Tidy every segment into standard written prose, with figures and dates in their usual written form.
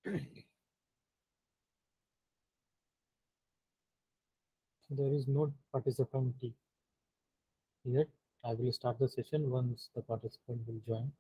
There is no participant yet. I will start the session once the participant will join.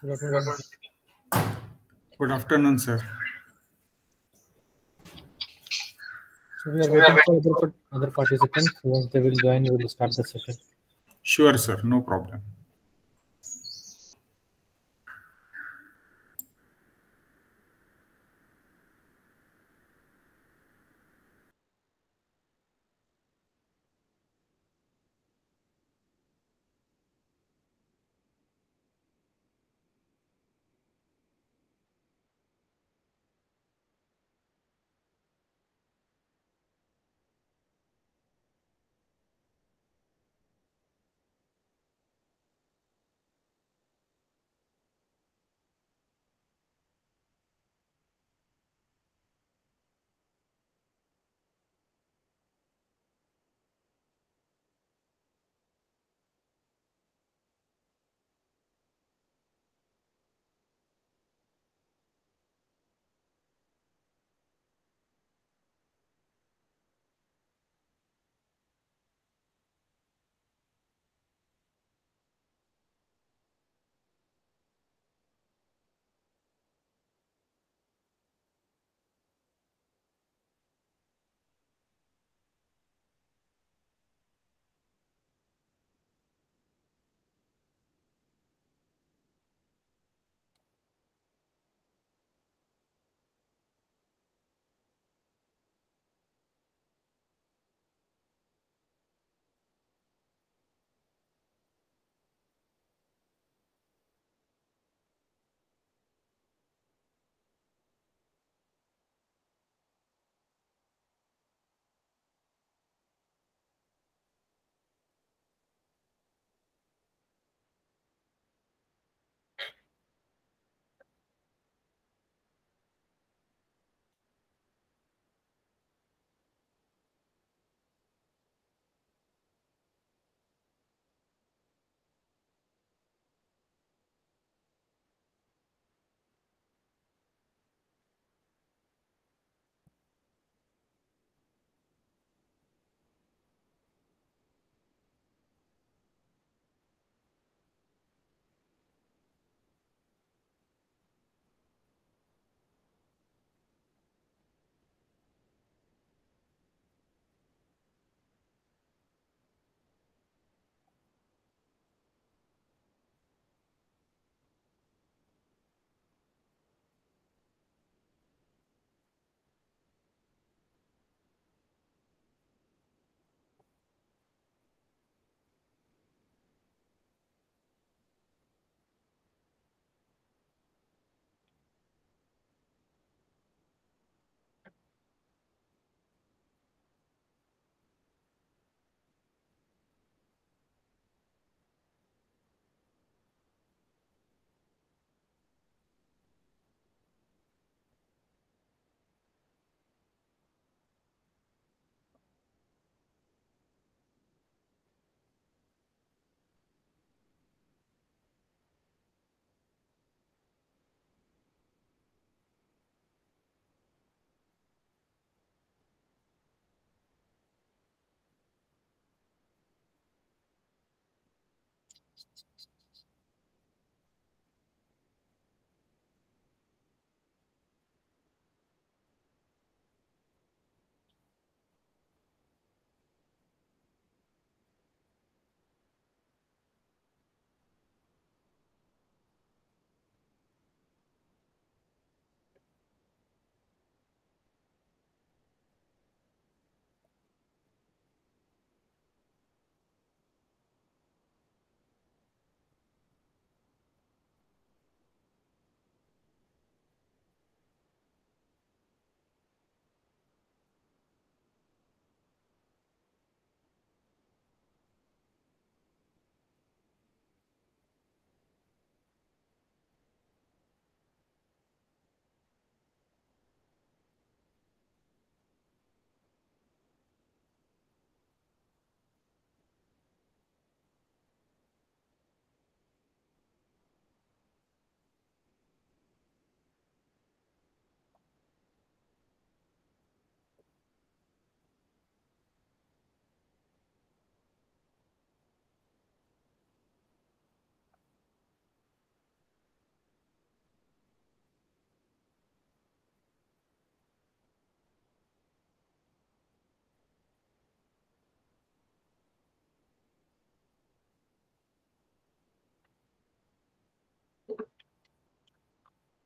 Good afternoon. Good afternoon, sir. So we are waiting for other participants. Once they will join, we will start the session. Sure, sir. No problem.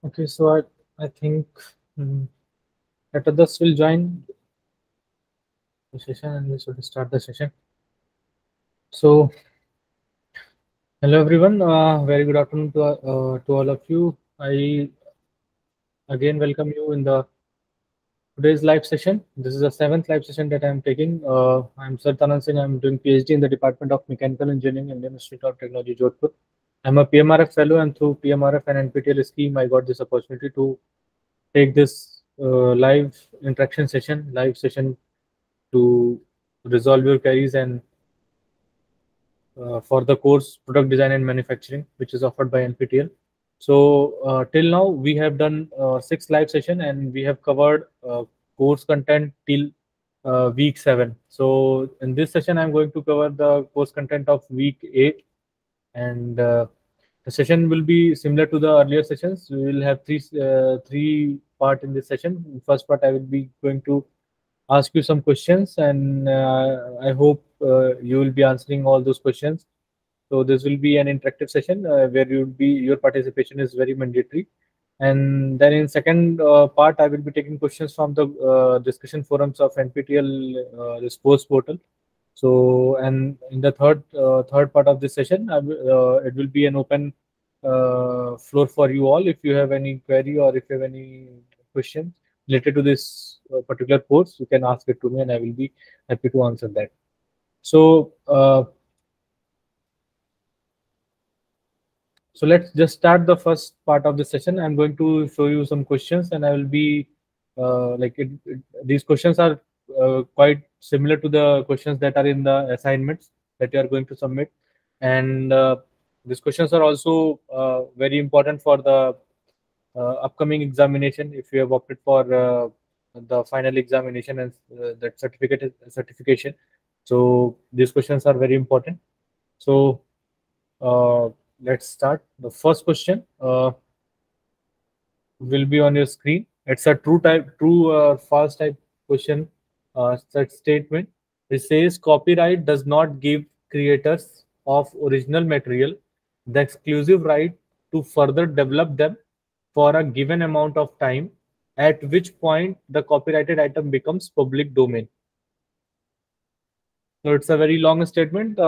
Okay, so I think mm, let others will join the session and we should start the session. So, hello everyone. Very good afternoon to all of you. I again welcome you in the today's live session. This is the seventh live session that I am taking. I'm Sir Tanan Singh. I'm doing PhD in the Department of Mechanical Engineering, Indian Institute of Technology, Jodhpur. I'm a PMRF fellow, and through PMRF and NPTEL scheme, I got this opportunity to take this live session to resolve your queries and for the course Product Design and Manufacturing, which is offered by NPTEL. So till now we have done 6 live session and we have covered course content till week 7. So in this session I'm going to cover the course content of week 8, and the session will be similar to the earlier sessions. We will have three part in this session. First part I will be going to ask you some questions, and I hope you will be answering all those questions. So this will be an interactive session where your participation is very mandatory. And then in second part, I will be taking questions from the discussion forums of NPTEL this course portal. So, and in the third part of this session, it will be an open floor for you all. If you have any query or if you have any questions related to this particular course, you can ask it to me, and I will be happy to answer that. So, so let's just start the first part of the session. I'm going to show you some questions, and I will be these questions are quite similar to the questions that are in the assignments that you are going to submit, and these questions are also very important for the upcoming examination if you have opted for the final examination and that certification. So these questions are very important. So uh, let's start. The first question will be on your screen. It's a true or false type question set statement. It says copyright does not give creators of original material the exclusive right to further develop them for a given amount of time, at which point the copyrighted item becomes public domain. So it's a very long statement.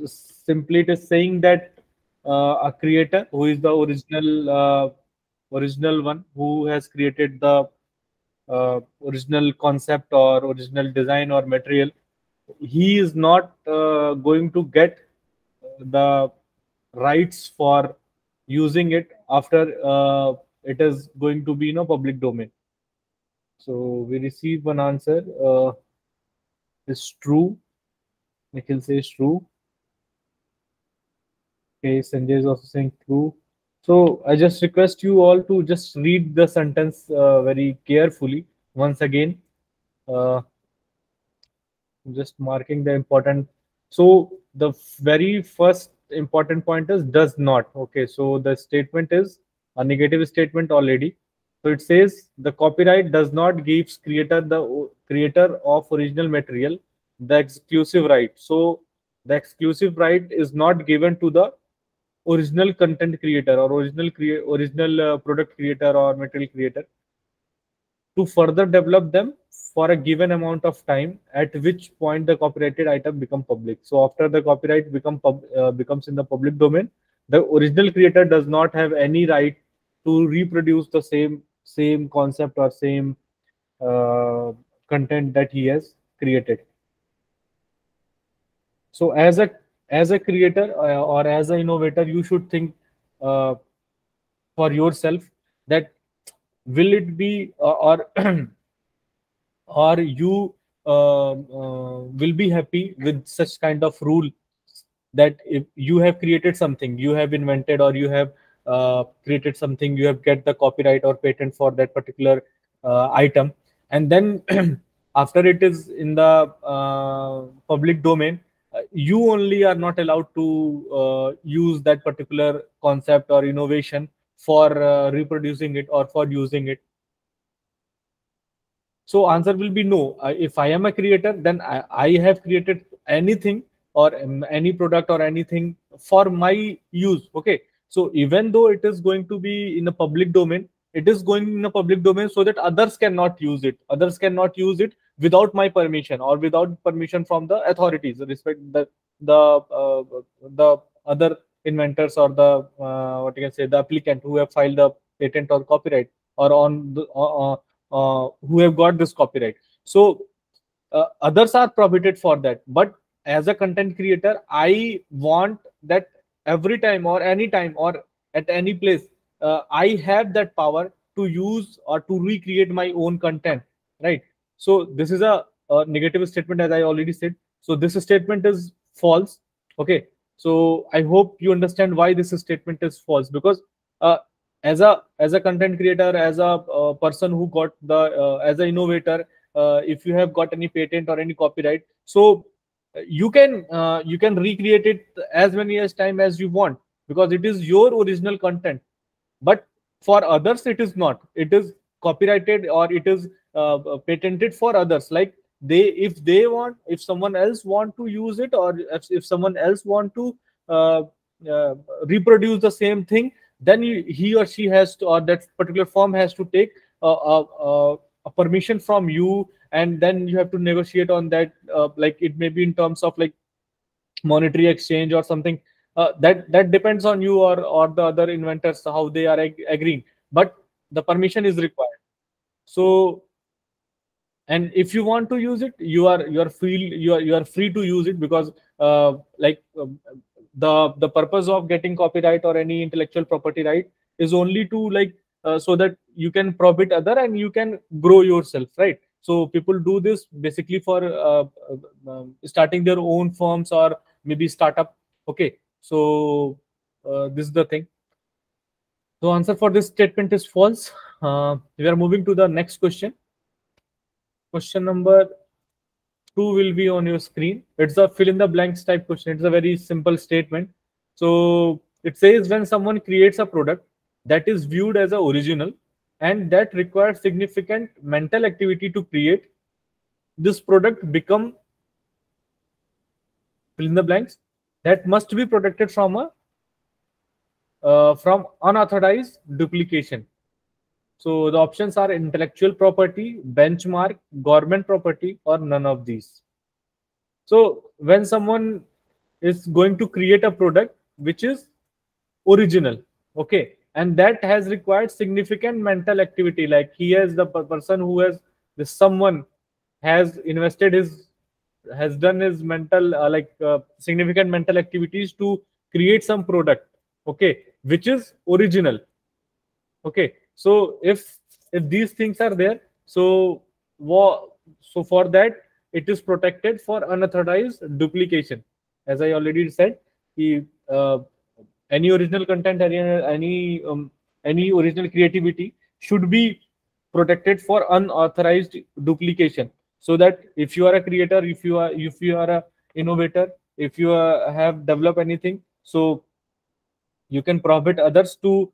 Simply, it is saying that a creator who is the original one who has created the original concept or original design or material, he is not going to get the rights for using it after it is going to be public domain. So we receive one answer is true. Nikhil says true. Okay, Sanjay is also saying true. So I just request you all to just read the sentence very carefully once again. Uh, just marking the important. So the very first important point is does not. Okay, so the statement is a negative statement already. So it says the copyright does not gives creator of original material the exclusive right. So the exclusive right is not given to the original content creator or original product creator or material creator to further develop them for a given amount of time, at which point the copyrighted item become public. So after the copyright becomes in the public domain, the original creator does not have any right to reproduce the same concept or same uh, content that he has created. So as a creator or as an innovator, you should think uh, for yourself that will it be or or you will be happy with such kind of rule that if you have created something, you have invented or you have created something, you have get the copyright or patent for that particular item, and then after it is in the public domain, you only are not allowed to use that particular concept or innovation for reproducing it or for using it. So answer will be no. If I am a creator, then I have created anything or any product or anything for my use. Okay. So even though it is going to be in the public domain, it is going in a public domain so that others cannot use it. Others cannot use it without my permission or without permission from the authorities, respect the other inventors or the what you can say, the applicant who have filed the patent or copyright, or on the who have got this copyright. So others are prohibited for that. But as a content creator, I want that every time or any time or at any place, I have that power to use or to recreate my own content, right? So this is a negative statement, as I already said. So this statement is false. Okay, so I hope you understand why this statement is false. Because uh, as a content creator, as a person who got the as an innovator, if you have got any patent or any copyright, so you can recreate it as many as time as you want, because it is your original content. But for others it is not. It is copyrighted, or it is patented for others. Like, they want, if someone else want to use it, or if someone else want to uh, uh, reproduce the same thing, then he or she has to, or that particular firm has to take a permission from you, and then you have to negotiate on that. Like, it may be in terms of like monetary exchange or something. That depends on you, or the other inventors, how they are agreeing. But the permission is required. So, and if you want to use it, you are free to use it. Because like the purpose of getting copyright or any intellectual property right is only to, like, so that you can profit other and you can grow yourself, right? So people do this basically for starting their own firms or maybe startup. Okay, so this is the thing. So answer for this statement is false. We are moving to the next question. Question number 2 will be on your screen. It's a fill in the blanks type question. It's a very simple statement. So it says, when someone creates a product that is viewed as a original and that requires significant mental activity to create, this product become fill in the blanks that must be protected from unauthorized duplication. So the options are intellectual property, benchmark, government property, or none of these. So when someone is going to create a product which is original, okay, and that has required significant mental activity, like he has the person who has this someone has invested his has done his mental significant mental activities to create some product, okay, which is original. Okay, so if these things are there, so so for that it is protected for unauthorized duplication. As I already said, the any original content, any original creativity should be protected for unauthorized duplication. So that if you are a creator, if you are a innovator, if you have developed anything, so you can prohibit others to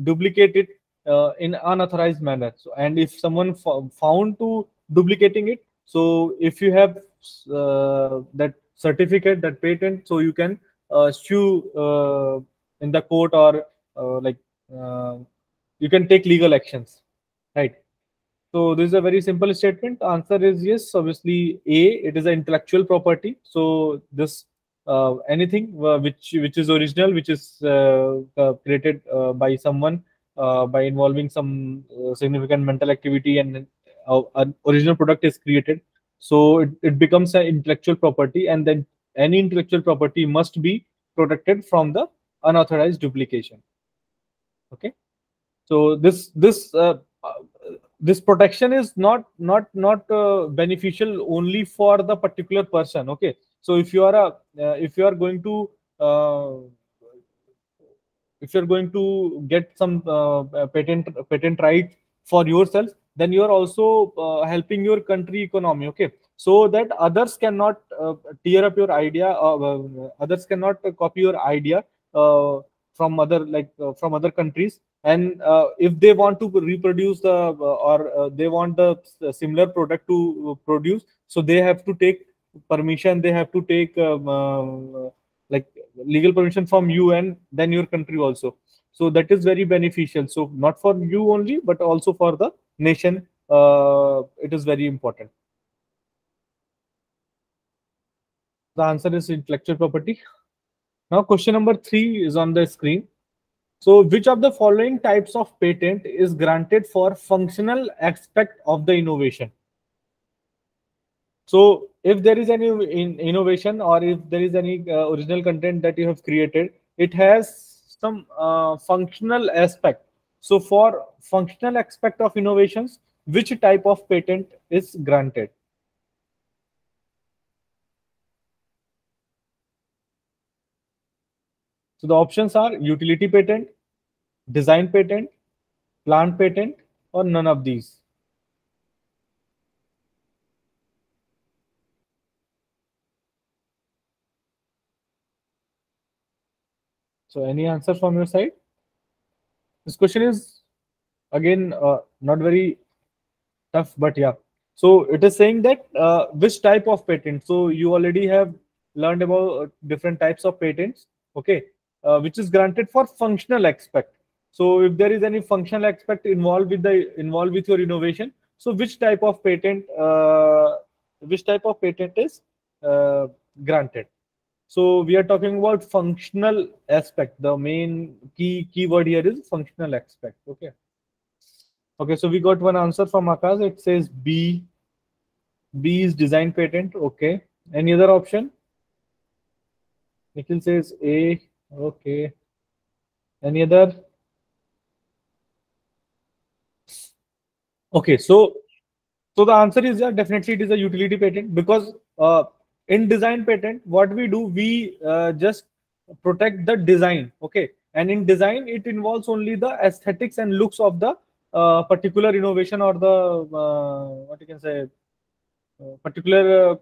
duplicate it in unauthorized manner. So, and if someone found to duplicating it, so if you have that certificate, that patent, so you can sue in the court, or uh, you can take legal actions, right? So this is a very simple statement. Answer is yes. Obviously, A, it is an intellectual property. So this anything which is original, which is created by someone by involving some significant mental activity, and an original product is created. So it becomes an intellectual property, and then any intellectual property must be protected from the unauthorized duplication. Okay. So this protection is not beneficial only for the particular person. Okay, so if you are going to uh, if you're going to get some patent right for yourself, then you are also helping your country economy. Okay, so that others cannot tear up your idea, others cannot copy your idea from other countries. And if they want to reproduce or they want the similar product to produce, so they have to take permission, they have to take like legal permission from you and then your country also. So that is very beneficial. So not for you only, but also for the nation. It is very important. The answer is intellectual property. Now, question number 3 is on the screen. So, which of the following types of patent is granted for functional aspect of the innovation? So, if there is any innovation, or if there is any original content that you have created, it has some functional aspect. So, for functional aspect of innovations, which type of patent is granted? So, the options are utility patent, design patent, plant patent, or none of these. So, any answer from your side? This question is again not very tough, but yeah. So it is saying that which type of patent. So you already have learned about different types of patents, okay, which is granted for functional aspect. So if there is any functional aspect involved with your innovation, so which type of patent is uh, granted? So we are talking about functional aspect. The main keyword here is functional aspect. Okay. Okay. So we got one answer from Akash. It says B. B is design patent. Okay. Any other option? Nikhil says A. Okay. Any other? Okay. So the answer is, yeah, definitely it is a utility patent, because in design patent, what we do, we just protect the design. Okay. And in design, it involves only the aesthetics and looks of the particular innovation, or the what you can say, particular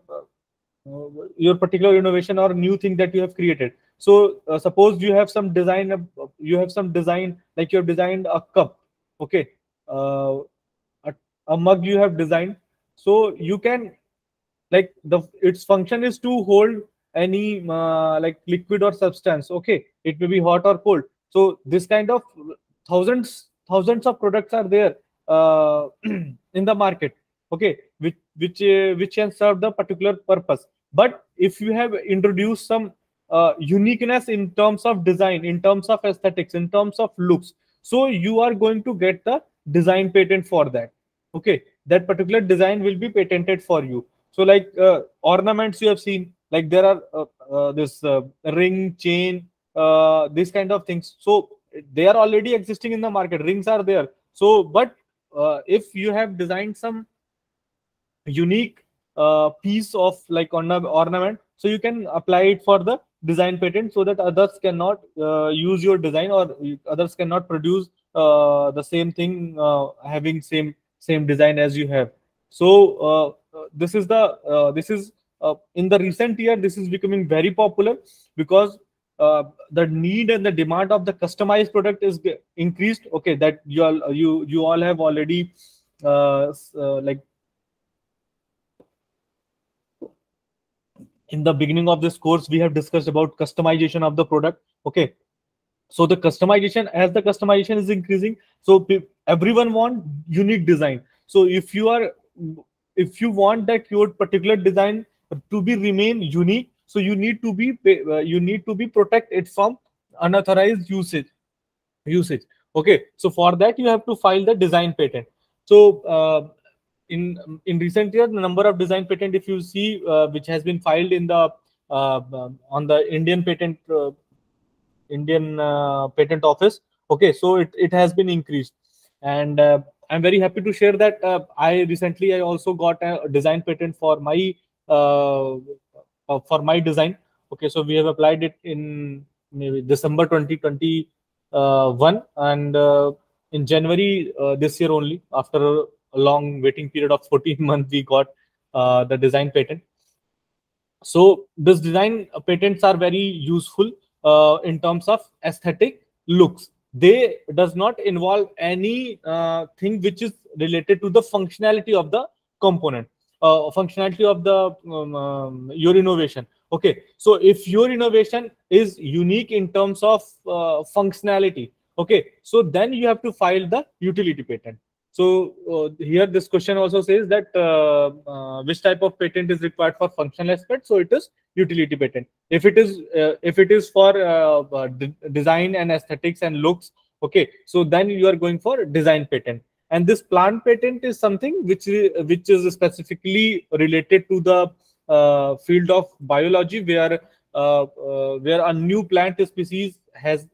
your particular innovation or new thing that you have created. So suppose you have some design, like you have designed a cup. Okay. uh, a, a mug you have designed, so you can, like, the its function is to hold any like liquid or substance. Okay, it may be hot or cold. So this kind of thousands of products are there in the market. Okay, which can serve the particular purpose. But if you have introduced some uniqueness in terms of design, in terms of aesthetics, in terms of looks, so you are going to get the design patent for that. Okay, that particular design will be patented for you. So like ornaments you have seen, like there are this ring, chain, these kind of things. So they are already existing in the market. Rings are there. So, but if you have designed some unique piece of like ornament, so you can apply it for the design patent, so that others cannot use your design, or others cannot produce the same thing having same design as you have. So this is in the recent year, this is becoming very popular, because the need and the demand of the customized product is increased. Okay, that you all have already like in the beginning of this course, we have discussed about customization of the product. Okay, so the customization, as the customization is increasing, so everyone want unique design. So if you want that your particular design to be remain unique, so you need to be protect it from unauthorized usage. Okay, so for that you have to file the design patent. So in recent years, the number of design patent, if you see, which has been filed in the on the Indian patent office. Okay, so it has been increased. And I'm very happy to share that I also got a design patent uh, for my design. Okay, so we have applied it in maybe December 2021, and in January this year only, after a long waiting period of 14 months, we got the design patent. So this design patents are very useful in terms of aesthetic looks. They does not involve any thing which is related to the functionality of the component, functionality of the your innovation. Okay, so if your innovation is unique in terms of functionality, Okay, so then you have to file the utility patent. So here this question also says that which type of patent is required for functional aspect. So it is utility patent. If it is for design and aesthetics and looks, okay, so then you are going for design patent. And this plant patent is something which is specifically related to the field of biology, where a new plant species has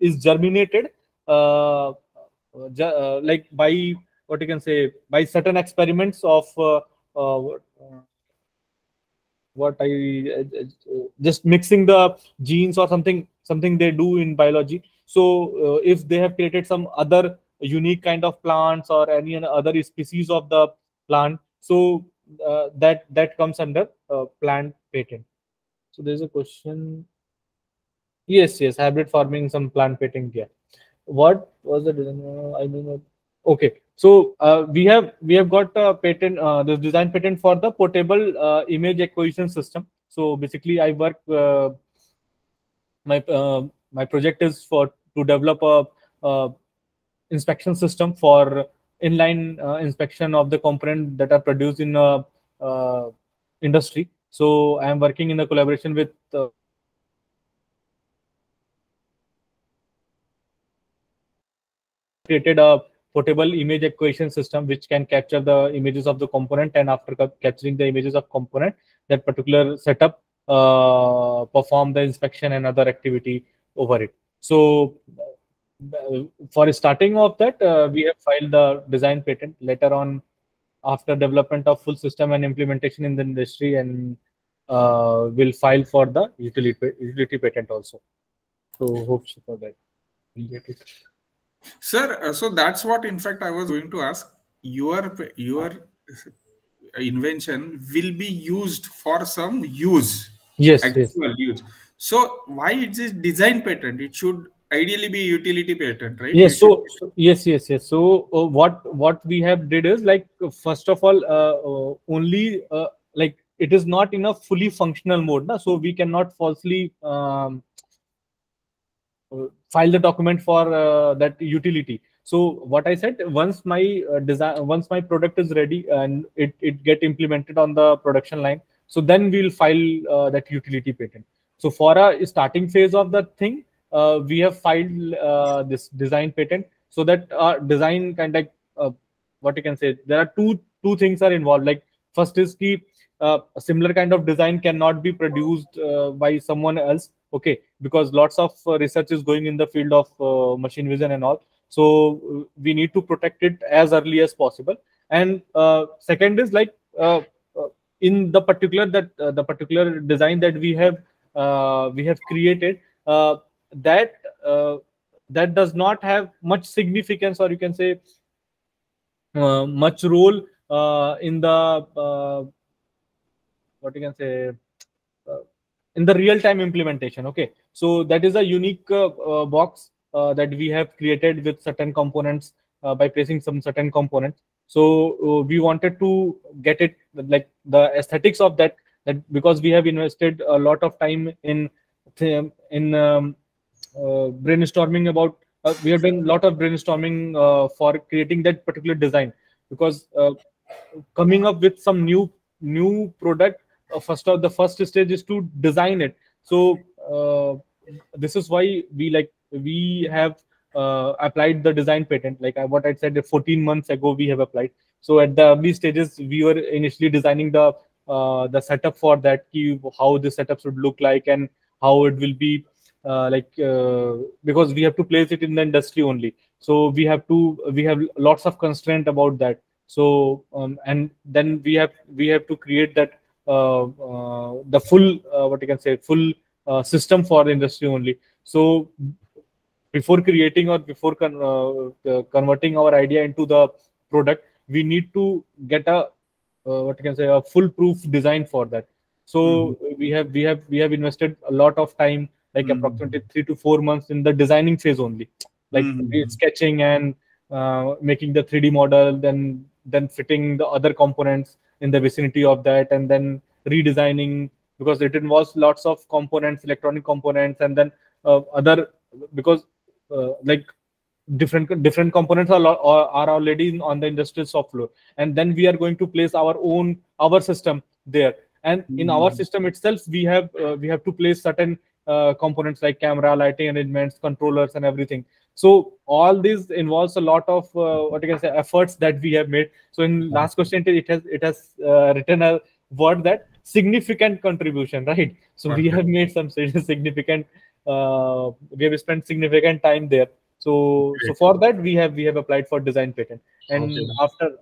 is germinated, like by, what you can say, by certain experiments of what I just mixing the genes or something they do in biology. So if they have created some other unique kind of plants or any other species of the plant, so that comes under plant patent. So there's a question. Yes, yes, hybrid farming, some plant patent. Yeah. What was the design? I don't know. Okay, so we have got a patent, the design patent for the portable image acquisition system. So basically, I work my project is for to develop a inspection system for inline inspection of the component that are produced in uh, industry. So I am working in a collaboration with created a portable image acquisition system which can capture the images of the component, and after capturing the images of component, that particular setup perform the inspection and other activity over it. So for starting of that, we have filed the design patent. Later on, after development of full system and implementation in the industry, and will file for the utility patent also. So hope so for that. Sir, so that's what, in fact, I was going to ask. Your invention will be used for some use, Yes, yes. actual use. So why it is design patent? It should ideally be utility patent, right? You Yes, should. yes, yes, yes. So what we have did is, like, first of all, only like it is not in a fully functional mode, na? So we cannot falsely file the document for that utility. So what I said, once my design, once my product is ready and it get implemented on the production line, so then we'll file that utility patent. So for a starting phase of the thing, we have filed this design patent, so that design kind of, what you can say, there are two things are involved. Like, first is the a similar kind of design cannot be produced by someone else, okay, because lots of research is going in the field of machine vision and all. So we need to protect it as early as possible. And second is, like, in the particular design that we have created, that uh, that does not have much significance, or you can say much role in the what you can say, uh, in the real time implementation. Okay, so that is a unique box that we have created with certain components, by placing some certain components. So we wanted to get it, like, the aesthetics of that because we have invested a lot of time in brainstorming about, we have done a lot of brainstorming for creating that particular design, because coming up with some new product, the first stage is to design it. So this is why we have applied the design patent, like what I said, 14 months ago we have applied. So at the early stages, we were initially designing the setup for that, how the setup should look like, and how it will be, because we have to place it in the industry only. So we have lots of constraint about that. So and then we have to create that the full, what you can say, full system for the industry only. So before creating or before converting our idea into the product, we need to get a, what you can say, a foolproof design for that. Mhm. So we have invested a lot of time, like approximately Mhm. 3 to 4 months in the designing phase only, like Mhm. sketching and making the 3D model, then fitting the other components in the vicinity of that, and then redesigning, because it involves lots of components, electronic components, and then other, because like different components are already on the industrial shop floor, and then we are going to place our system there. And in our Mm. system itself, we have to place certain components like camera, lighting arrangements, controllers, and everything. So all this involves a lot of what you can say efforts that we have made. So in last question, it has written a word that significant contribution, right? So we Perfect. have made some significant we have spent significant time there. So Great. for that we have applied for design patent. Okay. And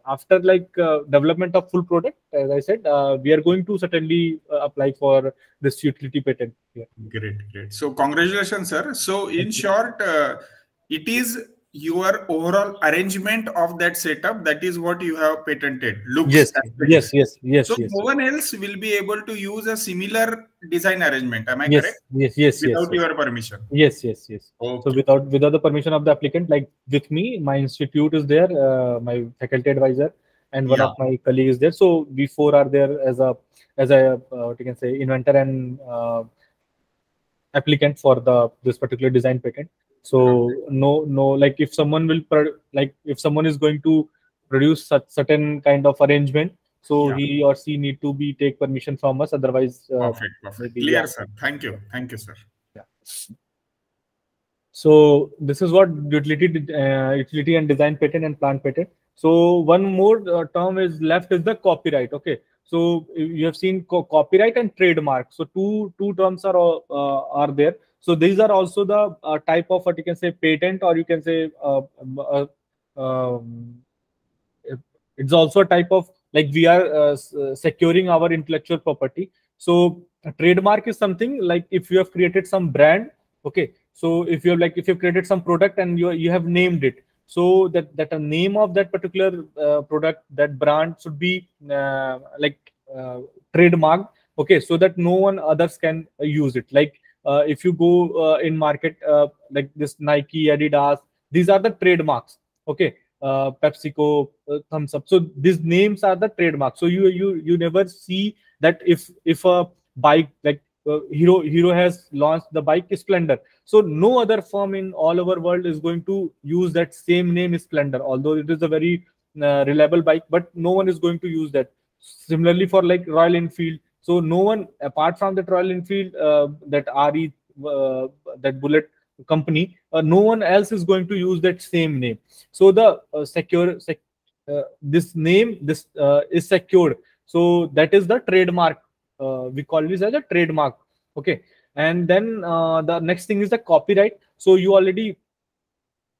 after like development of full product, as I said, we are going to certainly apply for this utility patent here. Great, great. So congratulations, sir. So in Thank you. short, it is your overall arrangement of that setup that is what you have patented, looks, Yes, aesthetics. yes, yes, So yes, yes, no one else will be able to use a similar design arrangement. Am I correct? yes, yes, yes, yes, Without yes. your permission. Yes, yes, yes. So Okay. without the permission of the applicant, like with me, my institute is there, my faculty advisor, and one Yeah. of my colleagues is there. So we four are there as a what you can say inventor and applicant for the this particular design patent. Okay. So no, like if someone like if someone is going to produce such certain kind of arrangement, so Yeah. he or she need to be take permission from us. Otherwise, Perfect. Perfect. maybe yeah. Clear, sir. Thank you. Thank you, sir. Yeah. So this is what utility and design patent and plant patent. So one more term is left is the copyright. Okay. So you have seen copyright and trademark. So two terms are there. So these are also the type of what you can say patent, or you can say um, it's also a type of like we are securing our intellectual property. So a trademark is something like if you have created some brand. Okay, so if you've created some product and you have named it, so that a name of that particular product, that brand should be trademarked. Okay, so that no one others can use it. Like if you go in market, like this Nike, Adidas, these are the trademarks. Okay, PepsiCo, Thumbs Up. So these names are the trademark. So you never see that if a bike like Hero has launched the bike Splendor. So no other firm in all over world is going to use that same name Splendor, although it is a very reliable bike, but no one is going to use that. Similarly for like Royal Enfield. So no one apart from that Royal Enfield, that RE, that Bullet company, no one else is going to use that same name. So the this name this is secured. So that is the trademark. We call this as a trademark. Okay, and then the next thing is the copyright. So you already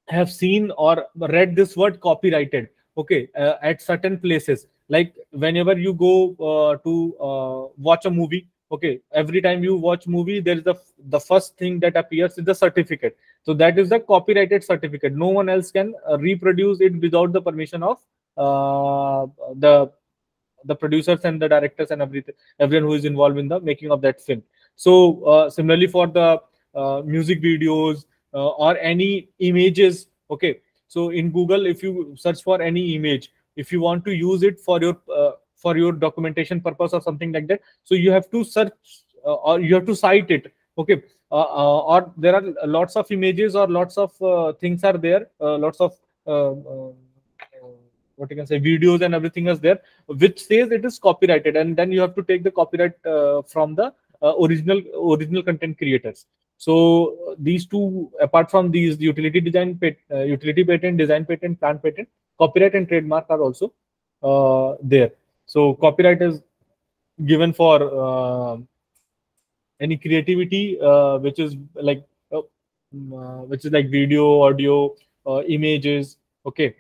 have seen or read this word copyrighted. Okay, at certain places, like whenever you go to watch a movie. Okay, every time you watch movie, there is the first thing that appears is the certificate. So that is the copyrighted certificate. No one else can reproduce it without the permission of uh, the the producers and the directors and everyone who is involved in the making of that film. So similarly for the music videos or any images. Okay, so in Google, if you search for any image, if you want to use it for your documentation purpose or something like that, so you have to search or you have to cite it. Okay, or there are lots of images or lots of things are there, lots of what you can say videos and everything is there, which says it is copyrighted, and then you have to take the copyright from the original content creators. So these two, apart from these, utility patent, design patent, plant patent, copyright and trademark are also there. So copyright is given for any creativity which is like video, audio, images. Okay,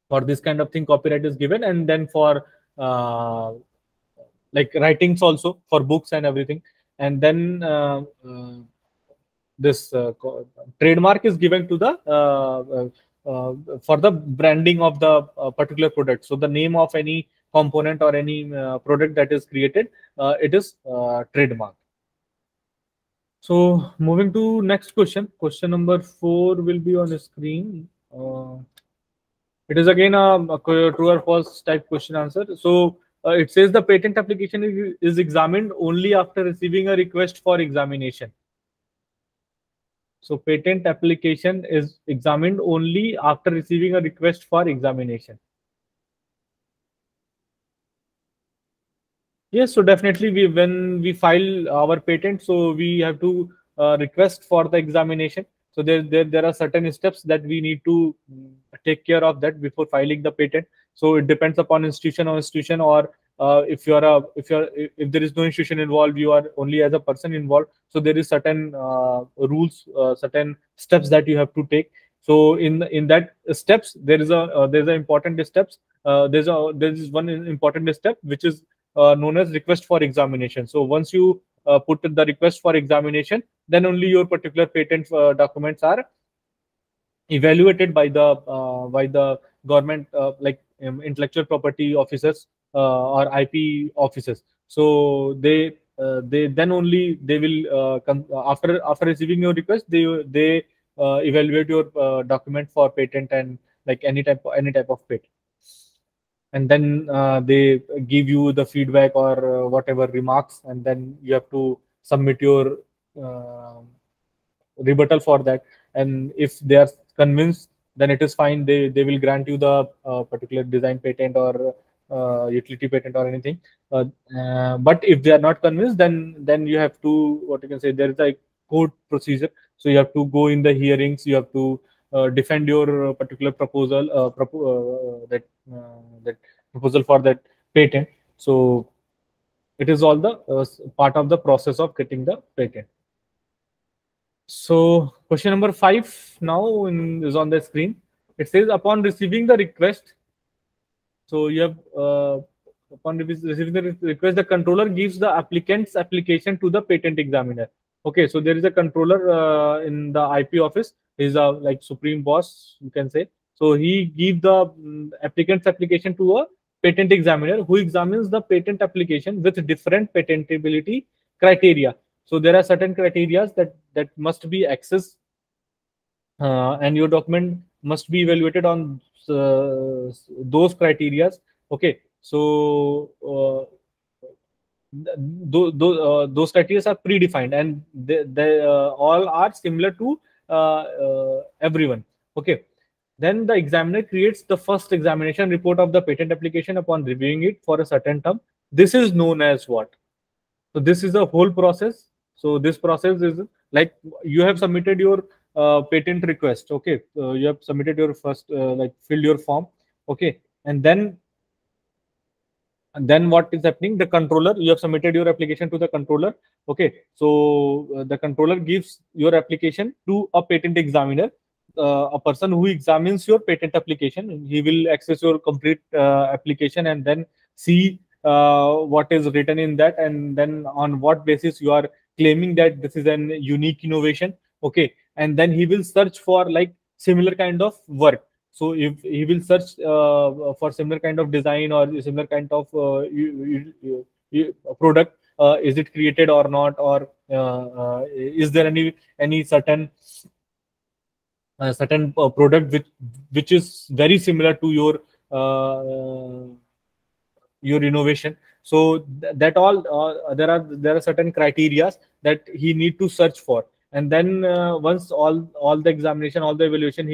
for this kind of thing copyright is given. And then for uh, like writings also, for books and everything. And then this trademark is given to the for the branding of the particular product. So the name of any component or any product that is created, it is trademark. So moving to next question number 4 will be on the screen. It is again a true or false type question answer. So it says the patent application is examined only after receiving a request for examination. So patent application is examined only after receiving a request for examination. Yes, so definitely when we file our patent, so we have to request for the examination. So there are certain steps that we need to take care of that before filing the patent. So it depends upon institution, or if there is no institution involved, you are only as a person involved. So there is certain rules, certain steps that you have to take. So in that steps, there's a important steps. There is one important step which is known as request for examination. So once you put the request for examination, then only your particular patent documents are evaluated by the government, like intellectual property officers or IP officers. So they then only they will after receiving your request, they evaluate your document for patent, and like any type of patent, and then they give you the feedback or whatever remarks, and then you have to submit your uh, rebuttal for that. And if they are convinced, then it is fine, they will grant you the particular design patent or utility patent or anything. But if they are not convinced, then you have to, what you can say, there is a court procedure. So you have to go in the hearings, you have to defend your particular proposal, that proposal for that patent. So it is all the part of the process of getting the patent. So question number 5 now is on the screen. It says, upon receiving the request, so you have upon receiving the request, the controller gives the applicant's application to the patent examiner. Okay, so there is a controller in the IP office. He's a like supreme boss, you can say. So he give the applicant's application to a patent examiner, who examines the patent application with different patentability criteria. So there are certain criteria that must be accessed, and your document must be evaluated on those criteria. Okay, so those criteria are predefined, and they all are similar to everyone. Okay, then the examiner creates the first examination report of the patent application upon reviewing it for a certain term. This is known as what? So this is a whole process. So this process is like, you have submitted your patent request. Okay, you have submitted your first like filled your form. Okay, and then what is happening? The controller, you have submitted your application to the controller. Okay, so the controller gives your application to a patent examiner, a person who examines your patent application. He will access your complete application and then see what is written in that, and then on what basis you are claiming that this is an unique innovation. Okay, and then he will search for like similar kind of work. So if he will search for similar kind of design or similar kind of product, is it created or not, or is there any certain product which is very similar to your innovation. So that all there are certain criteria that he need to search for, and then once all the examination, all the evaluation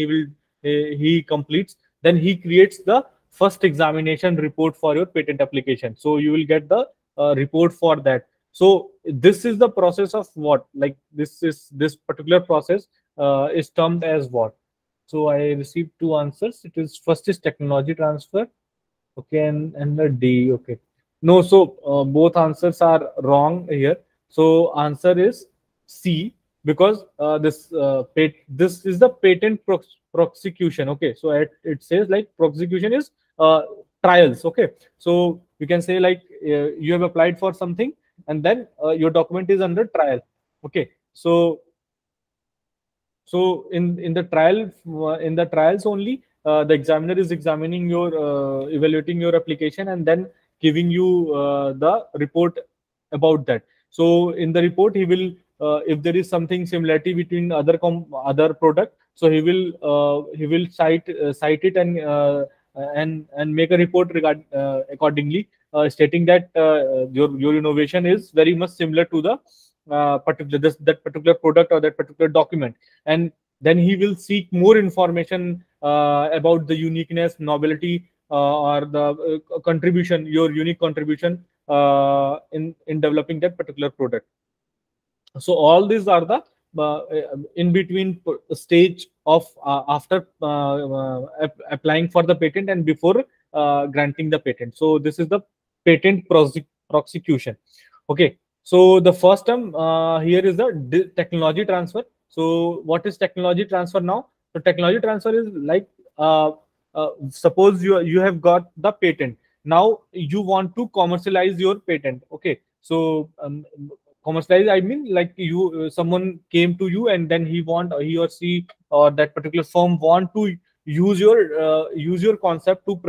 he completes, then he creates the first examination report for your patent application. So you will get the report for that. So this is the process of what, like this particular process is termed as what? So I received two answers. It is, first is technology transfer. Okay, and the D. Okay. No, so both answers are wrong here. So answer is C, because this is the patent prosecution. Okay, so it says like prosecution is trials. Okay, so you can say like you have applied for something, and then your document is under trial. Okay, so in the trials only, the examiner is examining your evaluating your application, and then giving you the report about that. So in the report, he will, if there is something similarity between other product, so he will cite it, and make a report accordingly, stating that your innovation is very much similar to the that particular product or that particular document, and then he will seek more information about the uniqueness, novelty, or the contribution, your unique contribution in developing that particular product. So all these are the in between stage of after applying for the patent and before granting the patent. So this is the patent prosecution. Okay, so the first term here is the technology transfer. So what is technology transfer now? So technology transfer is like, suppose you have got the patent. Now you want to commercialize your patent. Okay, so commercialize, I mean, like you someone came to you, and then he or she or that particular firm want to use your concept to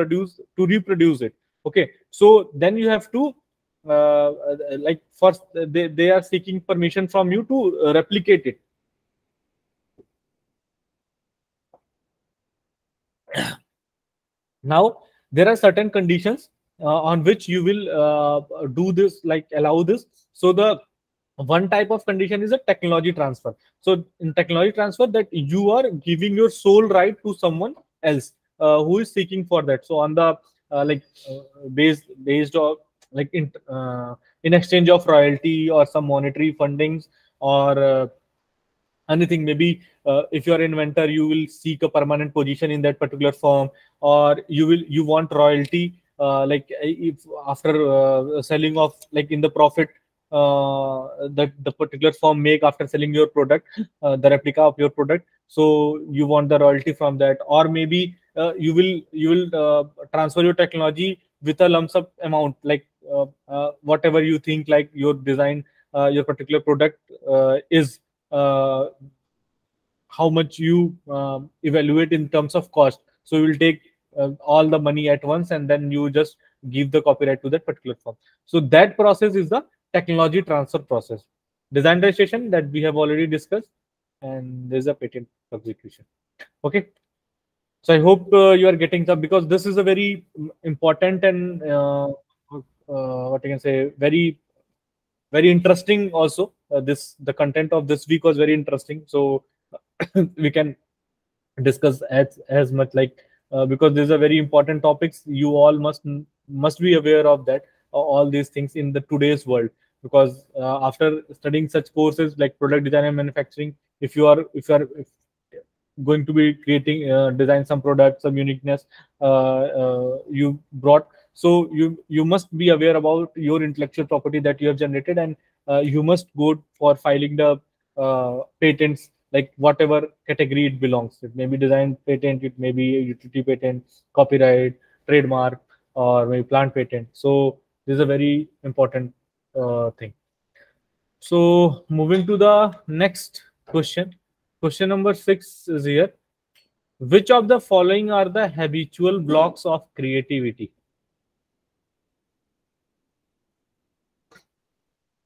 reproduce it. Okay, so then you have to like first they are seeking permission from you to replicate it. Now there are certain conditions on which you will do this, like allow this. So the one type of condition is a technology transfer. So in technology transfer, that you are giving your sole right to someone else who is seeking for that. So on the like based on like in exchange of royalty or some monetary fundings, or anything, maybe if you are inventor, you will seek a permanent position in that particular firm, or you want royalty, like if after selling of, like in the profit that the particular firm make after selling your product, the replica of your product, so you want the royalty from that. Or maybe you will transfer your technology with a lump sum amount, like whatever you think, like your design, your particular product is uh, how much you evaluate in terms of cost. So you will take all the money at once, and then you just give the copyright to that particular firm. So that process is the technology transfer process. Design registration, that we have already discussed, and there's a patent execution. Okay, so I hope you are getting some, because this is a very important and what I can say, very interesting also. This The content of this week was very interesting, so we can discuss as much, like because these are very important topics. You all must be aware of that, all these things in the today's world. Because after studying such courses like product design and manufacturing, if going to be creating design some product, some uniqueness you brought, so you must be aware about your intellectual property that you have generated, and you must go for filing the patents, like whatever category it belongs. It may be design patent, it may be a utility patent, copyright, trademark, or maybe plant patent. So this is a very important thing. So moving to the next question. Question number 6 is here. Which of the following are the habitual blocks of creativity?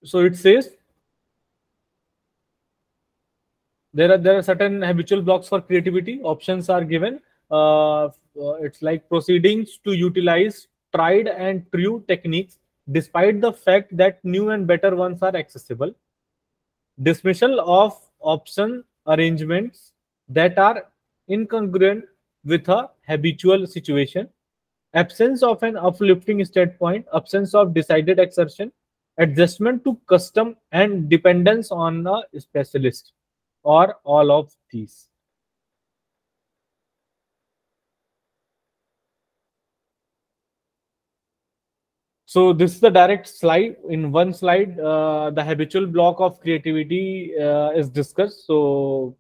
So it says there are certain habitual blocks for creativity. Options are given. It's like proceedings to utilize tried and true techniques despite the fact that new and better ones are accessible. Dismissal of option arrangements that are incongruent with a habitual situation, absence of an uplifting state point, absence of decided exertion, adjustment to custom, and dependence on a specialist, or all of these. So this is the direct slide. In one slide, the habitual block of creativity is discussed. So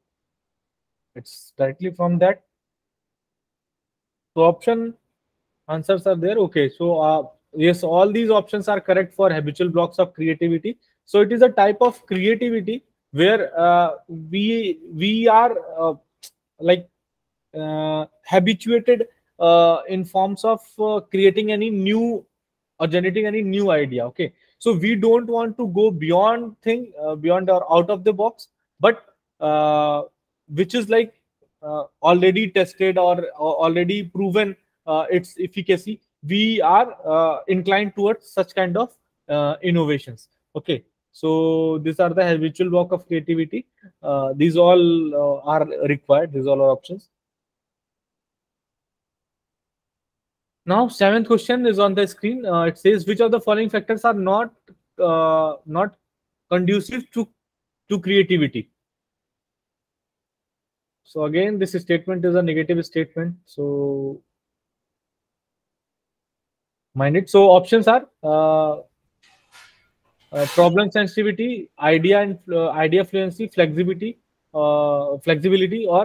it's directly from that. So option answers are there. Okay, so yes, all these options are correct for habitual blocks of creativity. So it is a type of creativity where we are like habituated in forms of creating any new or generating any new idea. Okay, so we don't want to go beyond beyond or out of the box, but which is like already tested or already proven its efficacy. We are inclined towards such kind of innovations. Okay, So these are the habitual walk of creativity. These all are required. These all are options. Now, seventh question is on the screen. It says, which of the following factors are not conducive to creativity? So again, this statement is a negative statement. So mind it. So options are problem sensitivity, idea fluency, flexibility, or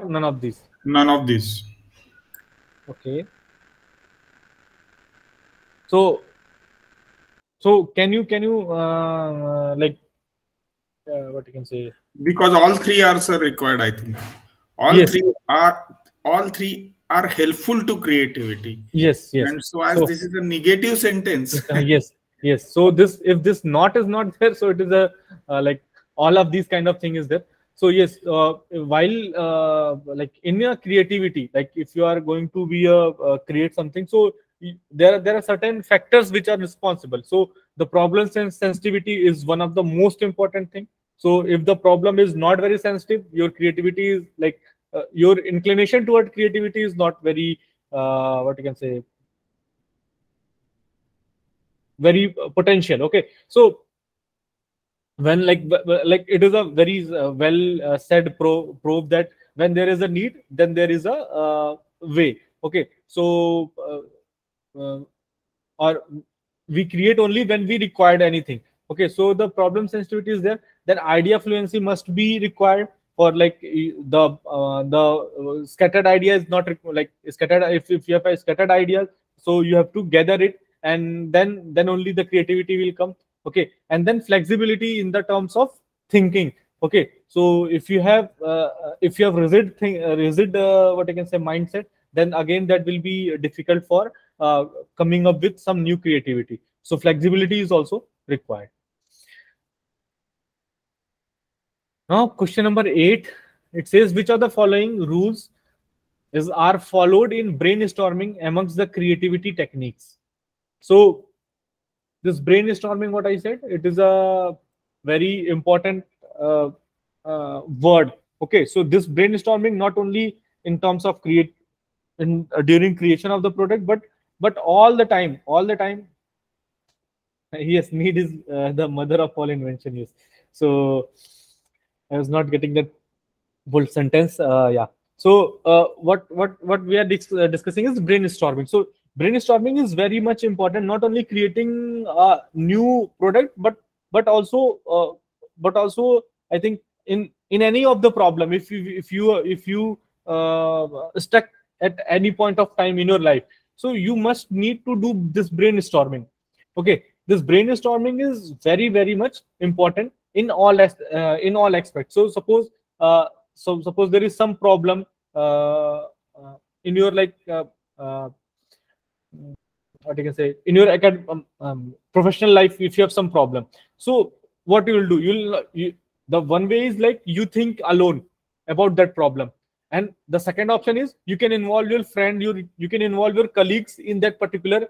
none of these. None of this. Okay. So can you like what you can say? Because all three are, sir, required, I think. All Yes, three are all three are helpful to creativity. yes, yes. And so as So this is a negative sentence. yes, yes. So this, if this not is not there, so it is a like all of these kind of thing is there. So yes, while like in your creativity, like if you are going to be a create something, so there are certain factors which are responsible. So the problem sensitivity is one of the most important thing. So if the problem is not very sensitive, your creativity is like your inclination toward creativity is not very what you can say, very potential. Okay, so when like it is a very well said probe that when there is a need, then there is a way. Okay, so uh, or we create only when we required anything. Okay, so the problem sensitivity is there, then idea fluency must be required for like the scattered idea is not like scattered. If you have a scattered idea, so you have to gather it, and then only the creativity will come. Okay, and then flexibility in the terms of thinking. Okay, so if you have rigid what I can say mindset, then again that will be difficult for coming up with some new creativity. So flexibility is also required. Now, question number 8, it says, which of the following rules is are followed in brainstorming amongst the creativity techniques? So this brainstorming, what I said, it is a very important uh, word. Okay, so this brainstorming not only in terms of create in during creation of the product, but all the time. Yes, need is the mother of all invention. Yes. So I was not getting that full sentence. Yeah. So what we are discussing is brainstorming. So brainstorming is very much important. Not only creating a new product, but also I think in any of the problem, if you stuck at any point of time in your life, so you must need to do this brainstorming. Okay, this brainstorming is very much important in all aspects. So suppose there is some problem in your like uh, what you can say in your professional life. If you have some problem, so what you will do, the one way is like you think alone about that problem, and the second option is you can involve your friend, you can involve your colleagues in that particular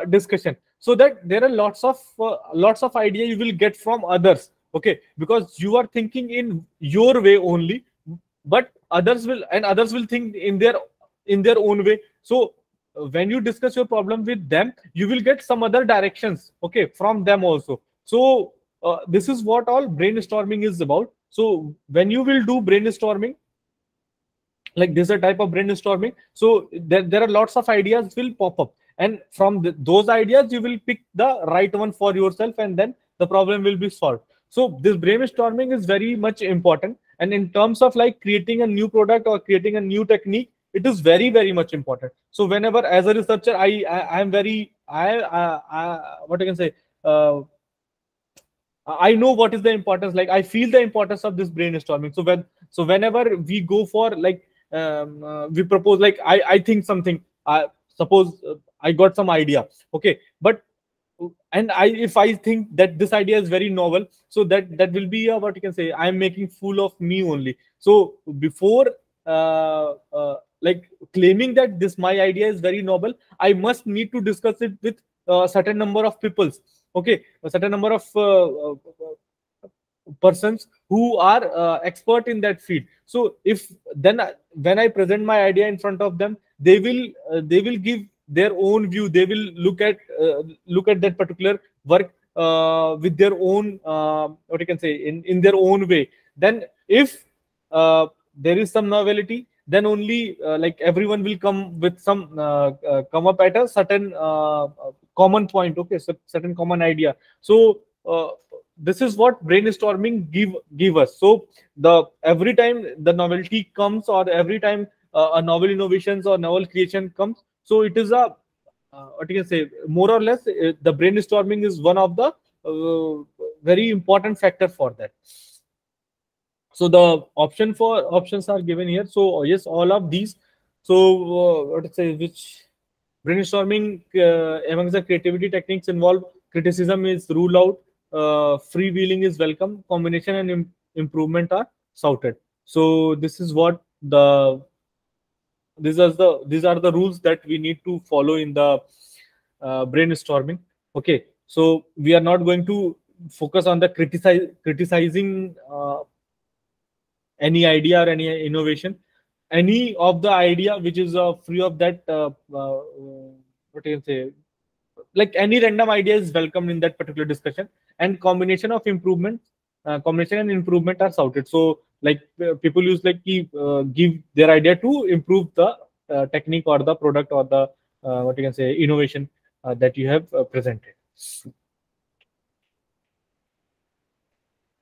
discussion, so that there are lots of idea you will get from others. Okay, because you are thinking in your way only, but others will think in their own way. So when you discuss your problem with them, you will get some other directions, okay, from them also. So this is what all brainstorming is about. So when you will do brainstorming, like this is a type of brainstorming, so there are lots of ideas will pop up, and from those ideas you will pick the right one for yourself, and then the problem will be solved. So this brainstorming is very much important, and in terms of like creating a new product or creating a new technique, it is very much important. So whenever as a researcher, I am very I what I can say, I know what is the importance. Like I feel the importance of this brainstorming. So whenever we go for like we propose, like I think something. Suppose I got some idea. Okay, but and if I think that this idea is very novel, so that will be what you can say, I am making fool of me only. So before like claiming that this my idea is very noble, I must need to discuss it with a certain number of peoples. Okay, a certain number of persons who are expert in that field. So if then when I present my idea in front of them, they will give their own view. They will look at that particular work with their own what you can say, in their own way. Then if there is some novelty, then only like everyone will come with some come up at a certain common point. Okay, so certain common idea. So this is what brainstorming give us. So the every time the novelty comes, or every time a novel innovations or novel creation comes, so it is a what you can say, more or less the brainstorming is one of the very important factor for that. So the options are given here. So yes, all of these. So what to say, which brainstorming among the creativity techniques involve criticism is ruled out, freewheeling is welcome, combination and improvement are shouted. So this is what the these are the rules that we need to follow in the brainstorming. Okay, so we are not going to focus on the criticizing any idea or any innovation. Any of the idea which is free of that what you can say, like any random idea is welcome in that particular discussion, and combination and improvement are shouted. So like people use like give their idea to improve the technique or the product or the what you can say, innovation that you have presented.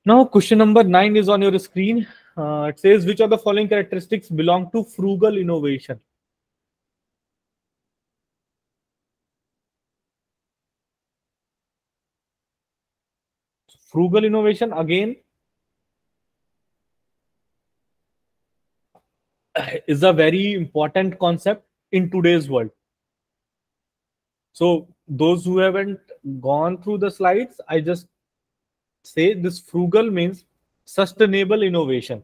Now question number 9 is on your screen. It says, which of the following characteristics belong to frugal innovation? Frugal innovation again is a very important concept in today's world. So those who haven't gone through the slides, I just say this frugal means sustainable innovation.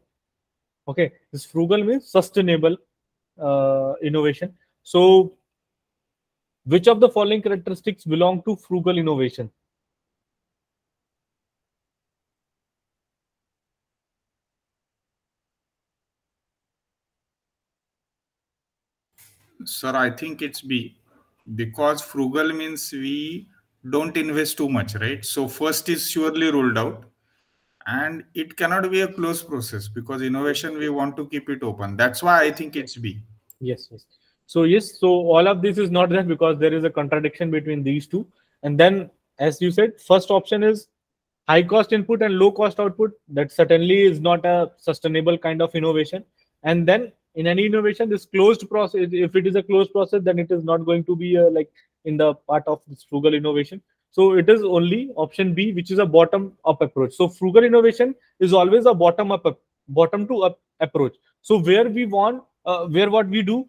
Okay, this frugal means sustainable innovation. So which of the following characteristics belong to frugal innovation? Sir, I think it's B, because frugal means we don't invest too much, right? So first is surely ruled out, and it cannot be a closed process because innovation we want to keep it open. That's why I think it's B. Yes, yes. So yes, so all of this is not there because there is a contradiction between these two. And then, as you said, first option is high cost input and low cost output. That certainly is not a sustainable kind of innovation. And then in any innovation, this closed process, if it is a closed process, then it is not going to be like in the part of this frugal innovation. So it is only option B, which is a bottom up approach. So frugal innovation is always a bottom to up approach. So where we want, where what we do,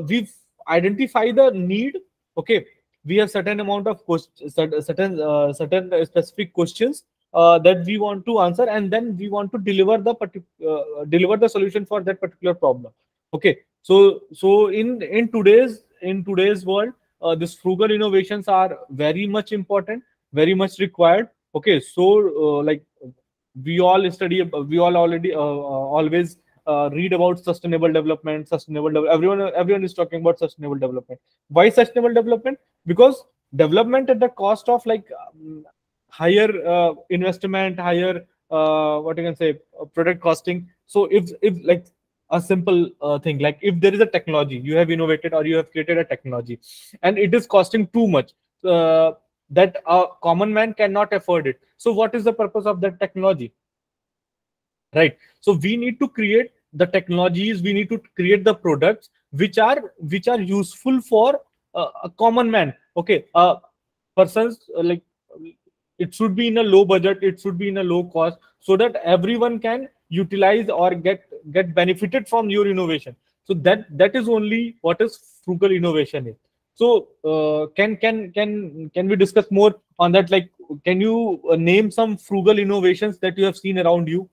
we identify the need. Okay, we have certain amount of certain specific questions that we want to answer, and then we want to deliver the solution for that particular problem. Okay, so in today's world, this frugal innovations are very much important, very much required. Okay, so like we all study, we all already always read about sustainable development, everyone is talking about sustainable development. Why sustainable development? Because development at the cost of like higher investment, higher what you can say, product costing. So if like a simple thing, like if there is a technology you have innovated or you have created a technology and it is costing too much, that a common man cannot afford it, so what is the purpose of that technology? Right, so we need to create the technologies, we need to create the products which are useful for a common man. Okay, persons like it should be in a low budget, it should be in a low cost, so that everyone can utilize or get benefited from your innovation. So that is only what is frugal innovation is. So can we discuss more on that? Like, can you name some frugal innovations that you have seen around you?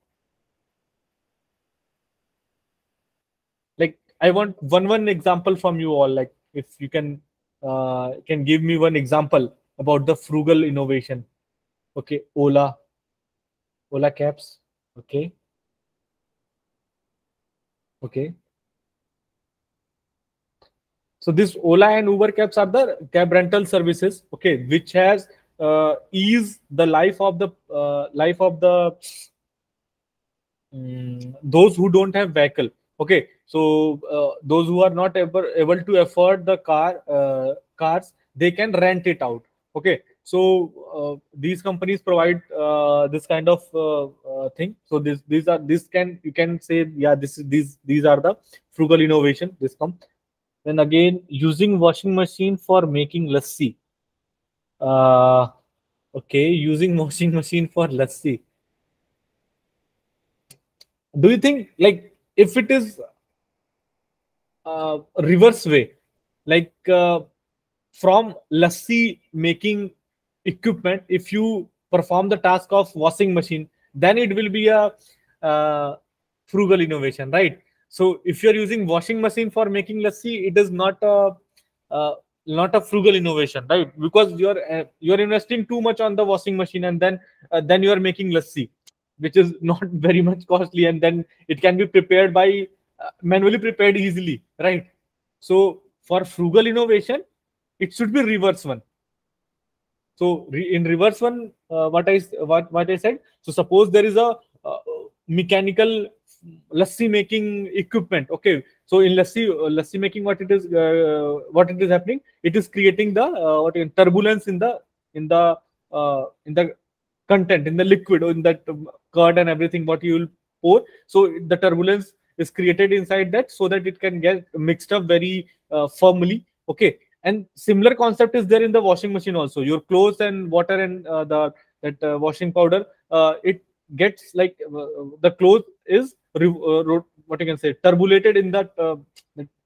Like, I want one example from you all. Like, if you can give me one example about the frugal innovation. Okay, Ola. Ola cabs. Okay. Okay. So this Ola and Uber cabs are the cab rental services, okay, which has eased the life of the those who don't have vehicle. Okay, so those who are not able to afford the cars, they can rent it out. Okay, so these companies provide this kind of thing. So these can, you can say, yeah, this is these are the frugal innovation. This come. Then again, using washing machine for making lassi. Uh, okay, using washing machine for lassi. Do you think, like, if it is reverse way, like from lassi making equipment, if you perform the task of washing machine, then it will be a uh, frugal innovation, right? So if you're using washing machine for making lassi, it is uh, not a frugal innovation, right? Because you're investing too much on the washing machine, and then you are making lassi, which is not very much costly, and then it can be prepared by manually prepared easily, right? So for frugal innovation, it should be reverse one. So in reverse one, what I said. So suppose there is a uh, mechanical lassi making equipment. Okay, so in lassi making, what it is happening? It is creating the turbulence in the content, in the liquid, or in that curd and everything what you will pour. So the turbulence is created inside that, so that it can get mixed up very firmly. Okay, and similar concept is there in the washing machine also. Your clothes and water and the that washing powder, it gets like the cloth is what you can say, turbulated in that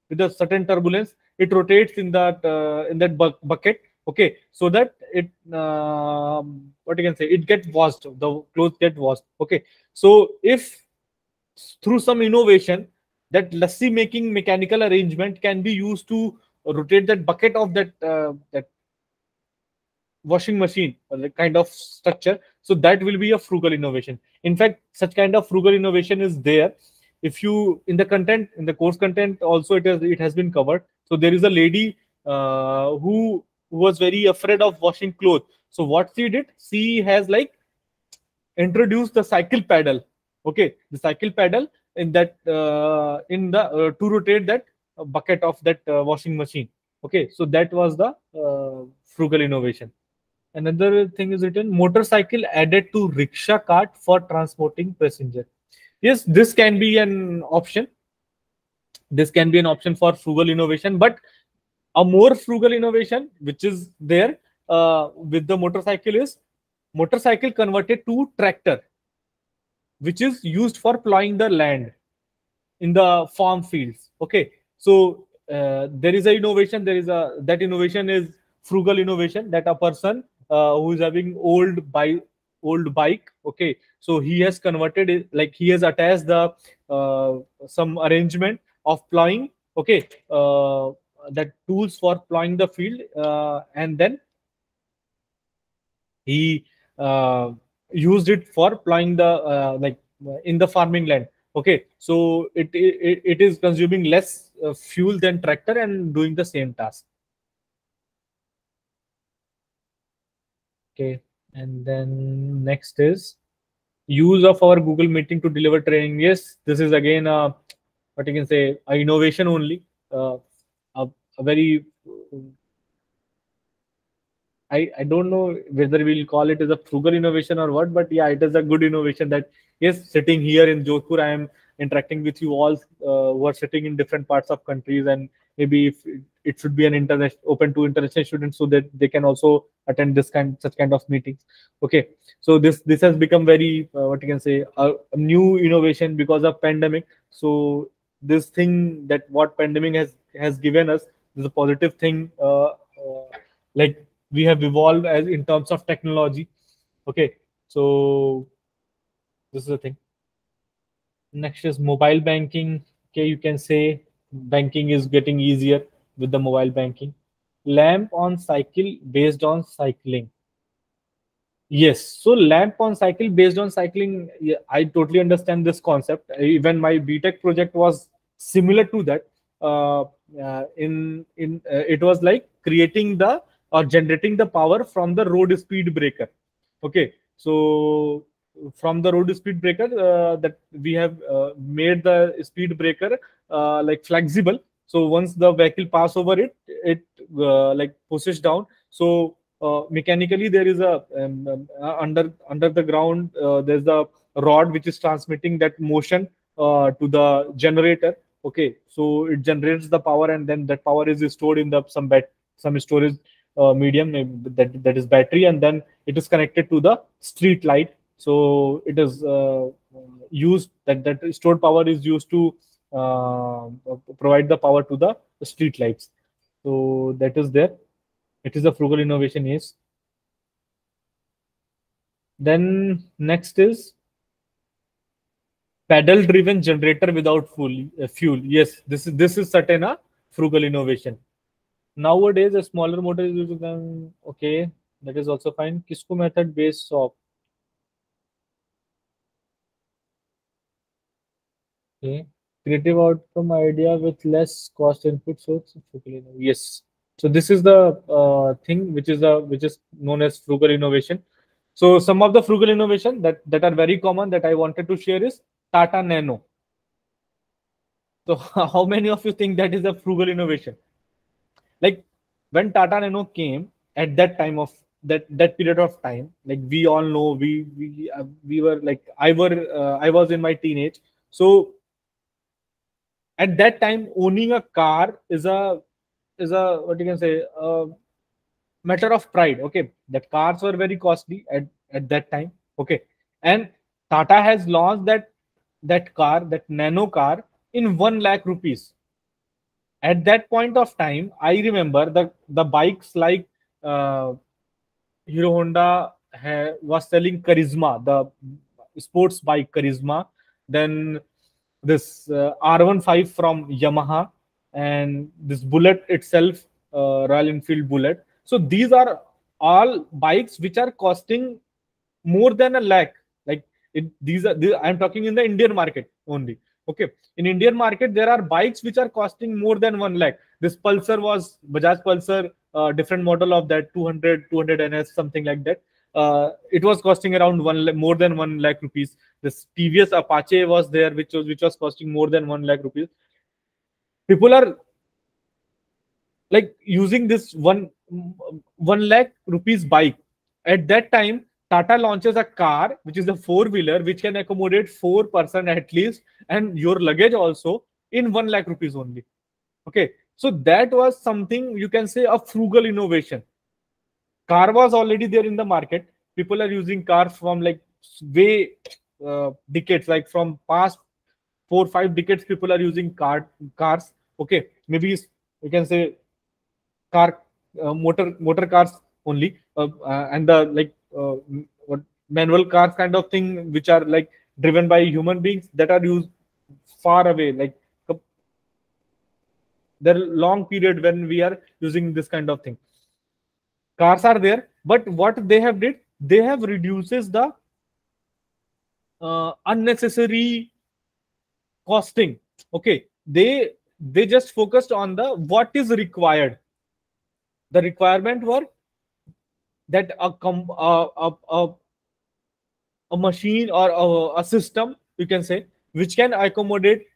with a certain turbulence. It rotates in that bucket. Okay, so that it what you can say, it gets washed, the clothes get washed. Okay, so if through some innovation, that lassi making mechanical arrangement can be used to rotate that bucket of that washing machine, or the kind of structure, so that will be a frugal innovation. In fact, such kind of frugal innovation is there. If you, in the content, in the course content also, it has been covered. So there is a lady who was very afraid of washing clothes. So what she did, she has like introduced the cycle pedal. Okay, the cycle pedal in that in the to rotate that bucket of that washing machine. Okay, so that was the frugal innovation. Another thing is written, motorcycle added to rickshaw cart for transporting passenger. Yes, this can be an option. This can be an option for frugal innovation, but a more frugal innovation which is there with the motorcycle is motorcycle converted to tractor, which is used for plowing the land in the farm fields. Okay, so there is a innovation. There is a that innovation is frugal innovation, that a person who is having old bike. Okay, so he has converted it, like he has attached the some arrangement of plowing. Okay, that tools for plowing the field, and then he used it for plowing the in the farming land. Okay, so it is consuming less fuel than tractor and doing the same task. Okay, and then next is use of our Google Meeting to deliver training. Yes, this is again what you can say, a innovation only. uh, a, a very I don't know whether we'll call it as a frugal innovation or what, but yeah, it is a good innovation that, yes, sitting here in Jodhpur, I am interacting with you all who are sitting in different parts of countries, and maybe if it should be an internet open to international students, so that they can also attend such kind of meetings. Okay, so this has become very what you can say, a new innovation because of pandemic. So this thing, that what pandemic has given us, is a positive thing. Like, we have evolved as in terms of technology. Okay, so this is the thing. Next is mobile banking. Okay, you can say banking is getting easier with the mobile banking. Lamp on cycle based on cycling. Yes, so lamp on cycle based on cycling. Yeah, I totally understand this concept. Even my BTech project was similar to that. It was like creating the or generating the power from the road speed breaker. Okay, so from the road speed breaker, that we have made the speed breaker like flexible. So once the vehicle pass over it, it like pushes down. So mechanically there is a under the ground, there's a rod which is transmitting that motion to the generator. Okay, so it generates the power, and then that power is stored in the some storage medium, that is battery, and then it is connected to the street light. So it is used, that stored power is used to provide the power to the street lights. So that is there. It is a frugal innovation, yes. Then next is pedal driven generator without fuel. Yes, this is certain a frugal innovation. Nowadays a smaller motor is used. Okay, that is also fine. Kisco method based of. Okay. Creative outcome idea with less cost input source. Yes. So this is the thing which is known as frugal innovation. So some of the frugal innovation that are very common that I wanted to share is Tata Nano. So how many of you think that is a frugal innovation? Like when Tata Nano came at that time of that period of time, like we all know, we were like I was in my teenage. So at that time owning a car is a what you can say, a matter of pride. Okay, that cars were very costly at that time. Okay, and Tata has launched that car, that nano car, in 1 lakh rupees. At that point of time I remember the bikes like uh, Hero Honda was selling Charisma, the sports bike Charisma. Then this R15 from Yamaha, and this Bullet itself, Royal Enfield Bullet. So these are all bikes which are costing more than a lakh. Like I'm talking in the Indian market only. Okay, in Indian market there are bikes which are costing more than 1 lakh. This Pulsar was Bajaj Pulsar, different model of that 200 NS, something like that. It was costing around more than 1 lakh rupees. This TVS Apache was there, which was costing more than 1 lakh rupees. People are like using this one lakh rupees bike. At that time Tata launches a car which is a four-wheeler which can accommodate 4 person at least, and your luggage also, in 1 lakh rupees only. Okay, so that was something you can say a frugal innovation. Car was already there in the market. People are using cars from like way decades, like from past 4 5 decades people are using cars. Okay, maybe you can say car, motor cars only, and the like what manual cars kind of thing which are like driven by human beings, that are used far away, like there are long period when we are using this kind of thing. Cars are there, but what they have did, they have reduces the unnecessary costing. Okay, they just focused on the what is required. The requirement were that a machine or a system, you can say, which can accommodate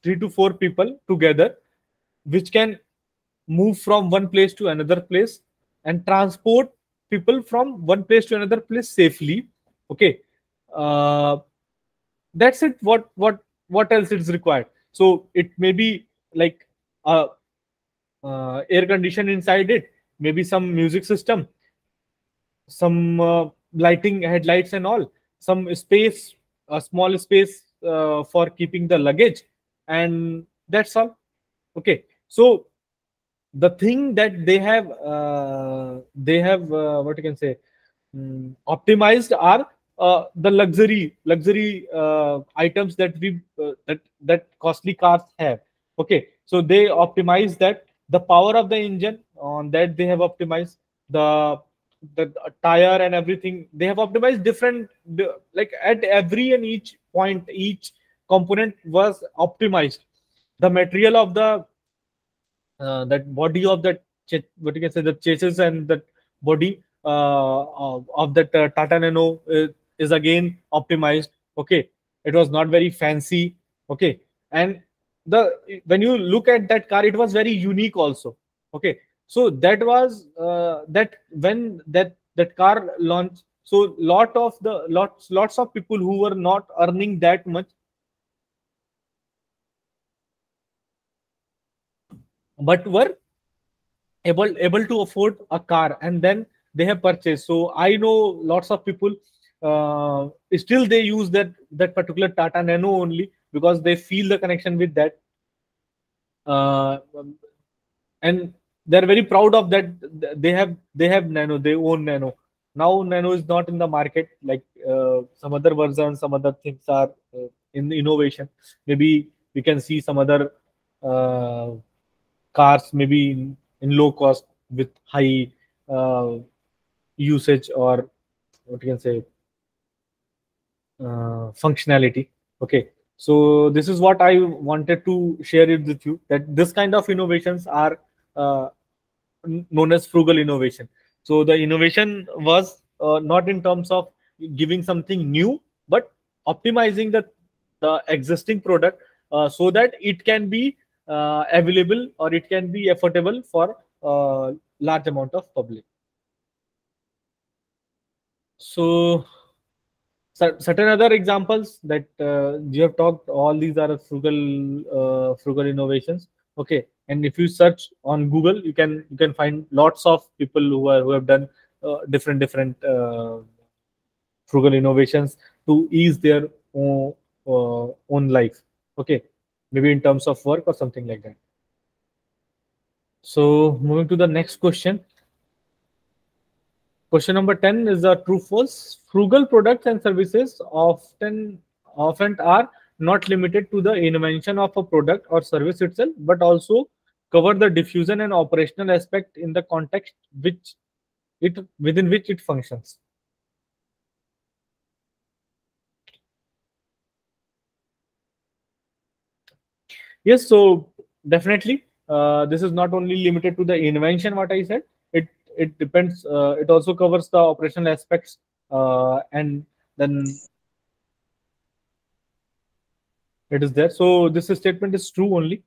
3 to 4 people together, which can move from one place to another place and transport people from one place to another place safely. Okay, uh, that's it. What else is required? So it may be like a air condition inside it, maybe some music system, some lighting, headlights and all, some space, a small space for keeping the luggage, and that's all. Okay, so the thing that they have what you can say, optimized are the luxury items that that costly cars have. Okay, so they optimize that, the power of the engine, on that they have optimized, the the tire and everything. They have optimized different, like at every and each point, each component was optimized. The material of the that body of that what you can say, the chassis and that body of that Tata Nano is again optimized. Okay, it was not very fancy. Okay, and the when you look at that car, it was very unique also. Okay, so that was that when that car launched. So lots of people who were not earning that much, but were able to afford a car, and then they have purchased. So I know lots of people still they use that particular Tata Nano only because they feel the connection with that, uh, and they're very proud of that. They have Nano, they own Nano. Now Nano is not in the market, like some other versions, some other things are in innovation. Maybe we can see some other uh, cars, maybe in low cost with high uh, usage, or what you can say, functionality. Okay, so this is what I wanted to share it with you, that this kind of innovations are uh, known as frugal innovation. So the innovation was not in terms of giving something new, but optimizing the existing product so that it can be available, or it can be affordable for large amount of public. So certain other examples that you have talked, all these are frugal innovations. Okay, and if you search on Google, you can find lots of people who have done different frugal innovations to ease their own life. Okay, maybe in terms of work or something like that. So moving to the next question. Question number 10 is a true false. Frugal products and services often are not limited to the invention of a product or service itself, but also cover the diffusion and operational aspect in the context within which it functions. Yes, so definitely, this is not only limited to the invention. What I said, it depends. It also covers the operational aspects, and then it is there. So this statement is true only.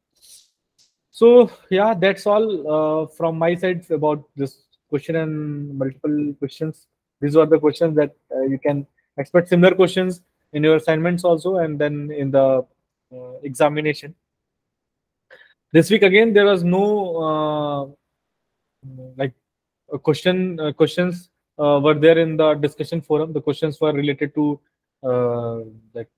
So yeah, that's all from my side about this question and multiple questions. These are the questions that you can expect similar questions in your assignments also, and then in the examination. This week again, there was no like questions were there in the discussion forum. The questions were related to like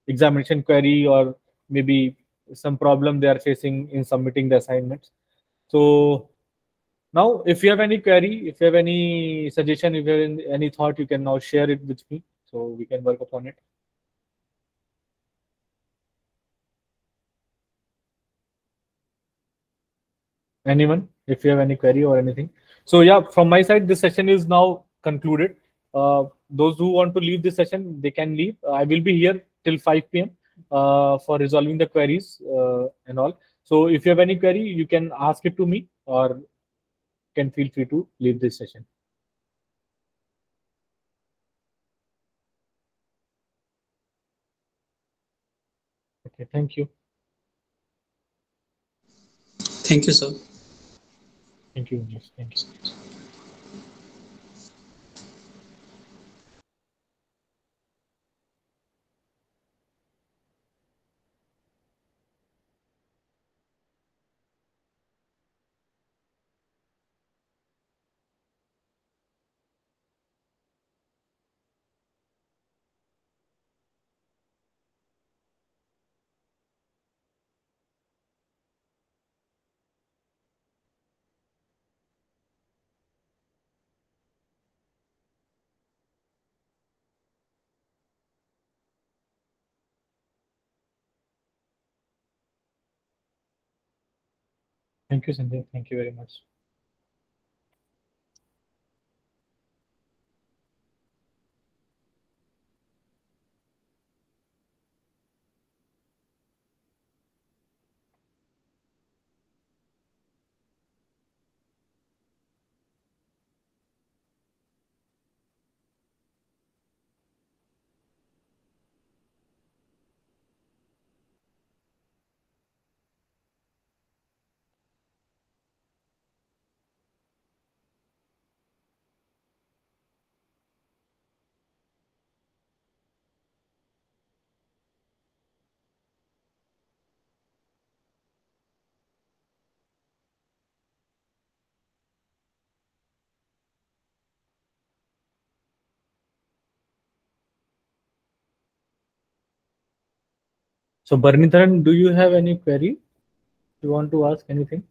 examination query, or maybe some problem they are facing in submitting the assignments. So now, if you have any query, if you have any suggestion, if you have any thought, you can now share it with me so we can work upon it. Anyone, if you have any query or anything. So yeah, from my side, this session is now concluded. Those who want to leave this session, they can leave. I will be here till 5 p.m. For resolving the queries and all. So if you have any query, you can ask it to me, or can feel free to leave this session. Okay, thank you. Thank you, sir. Thank you. Thank you. Thank you, Sanjay. Thank you very much. So Barnitharan, do you have any query? You want to ask anything?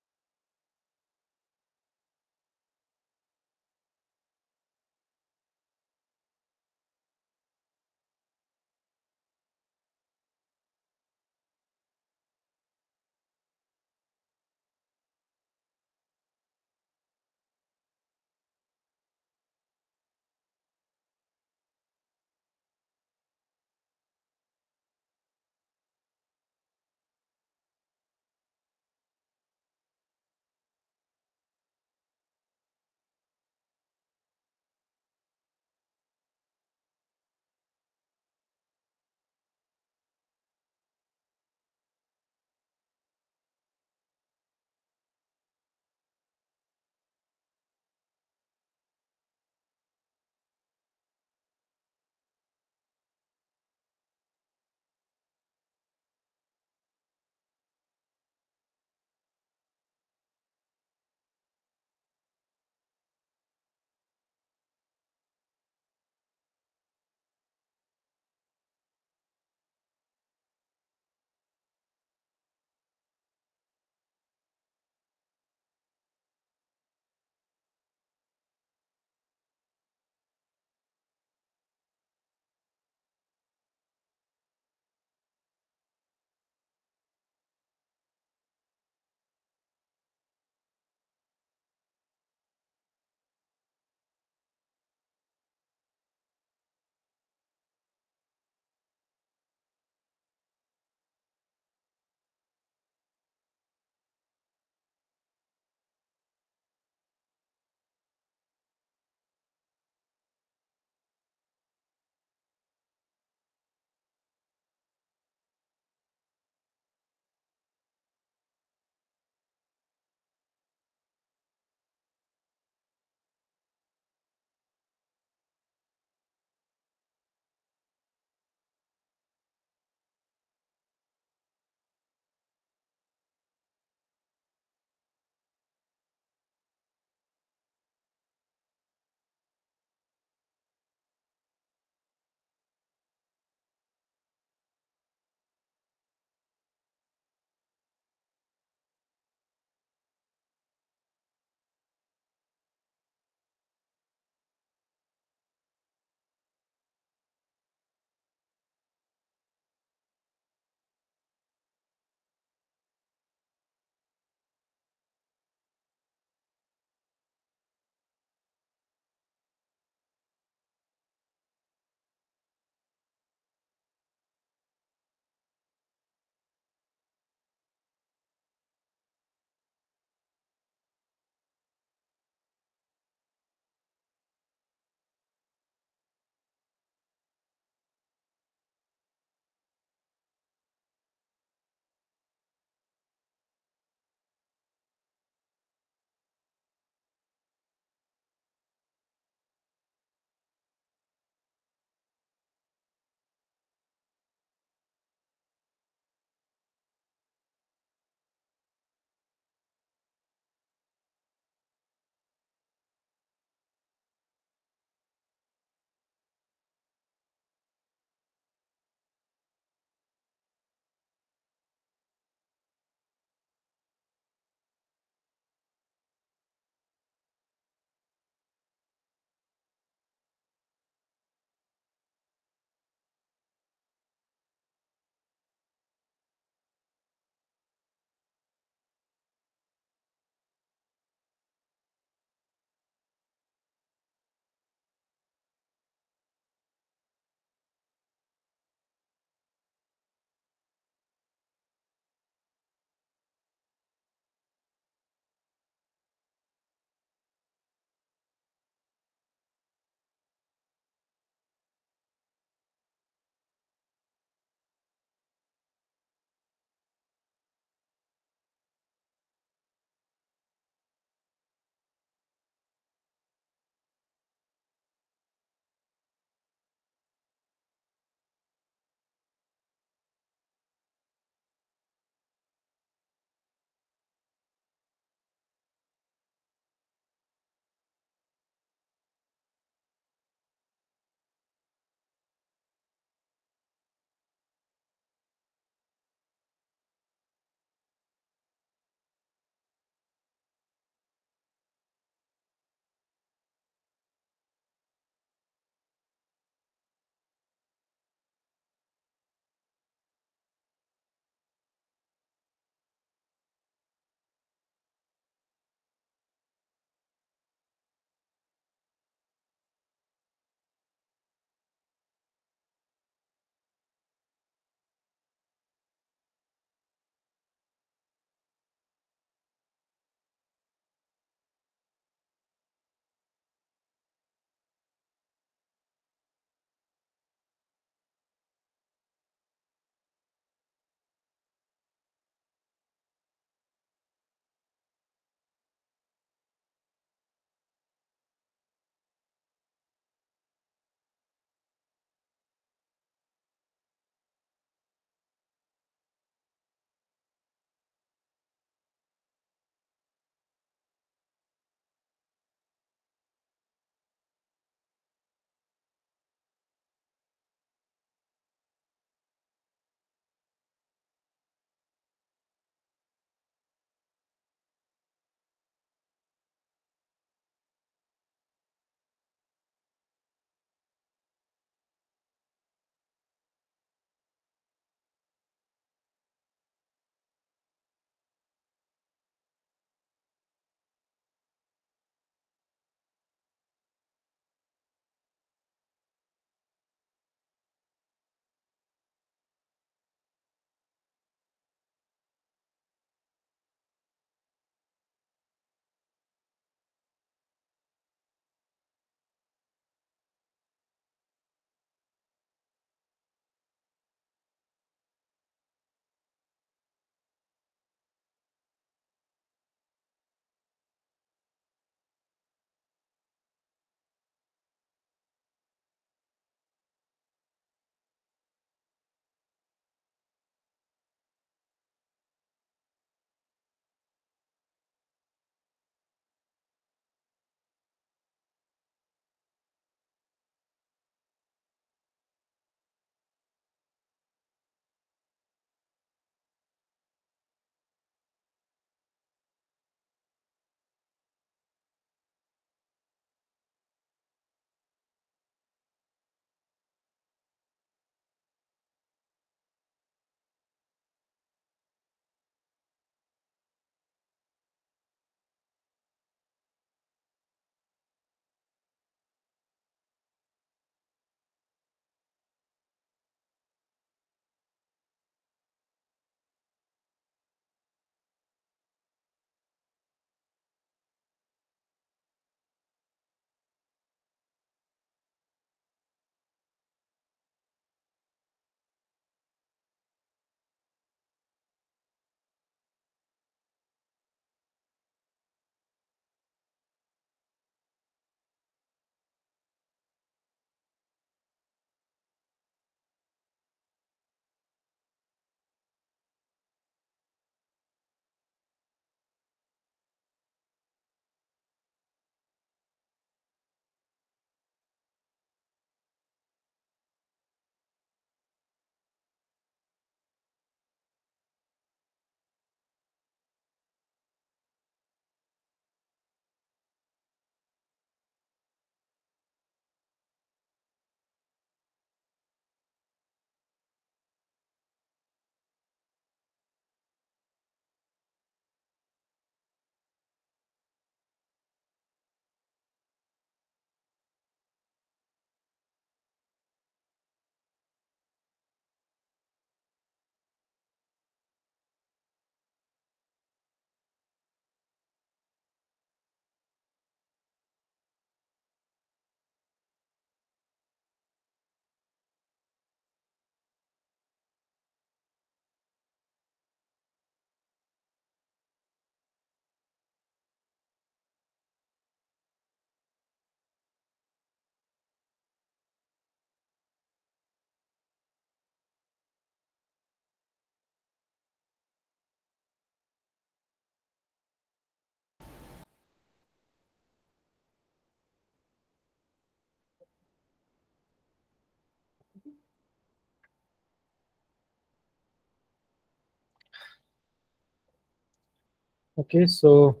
Okay, so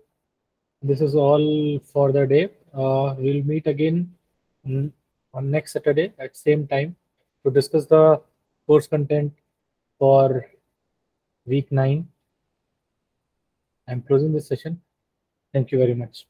this is all for the day. We'll meet again on next Saturday at same time to discuss the course content for week 9. I'm closing this session. Thank you very much.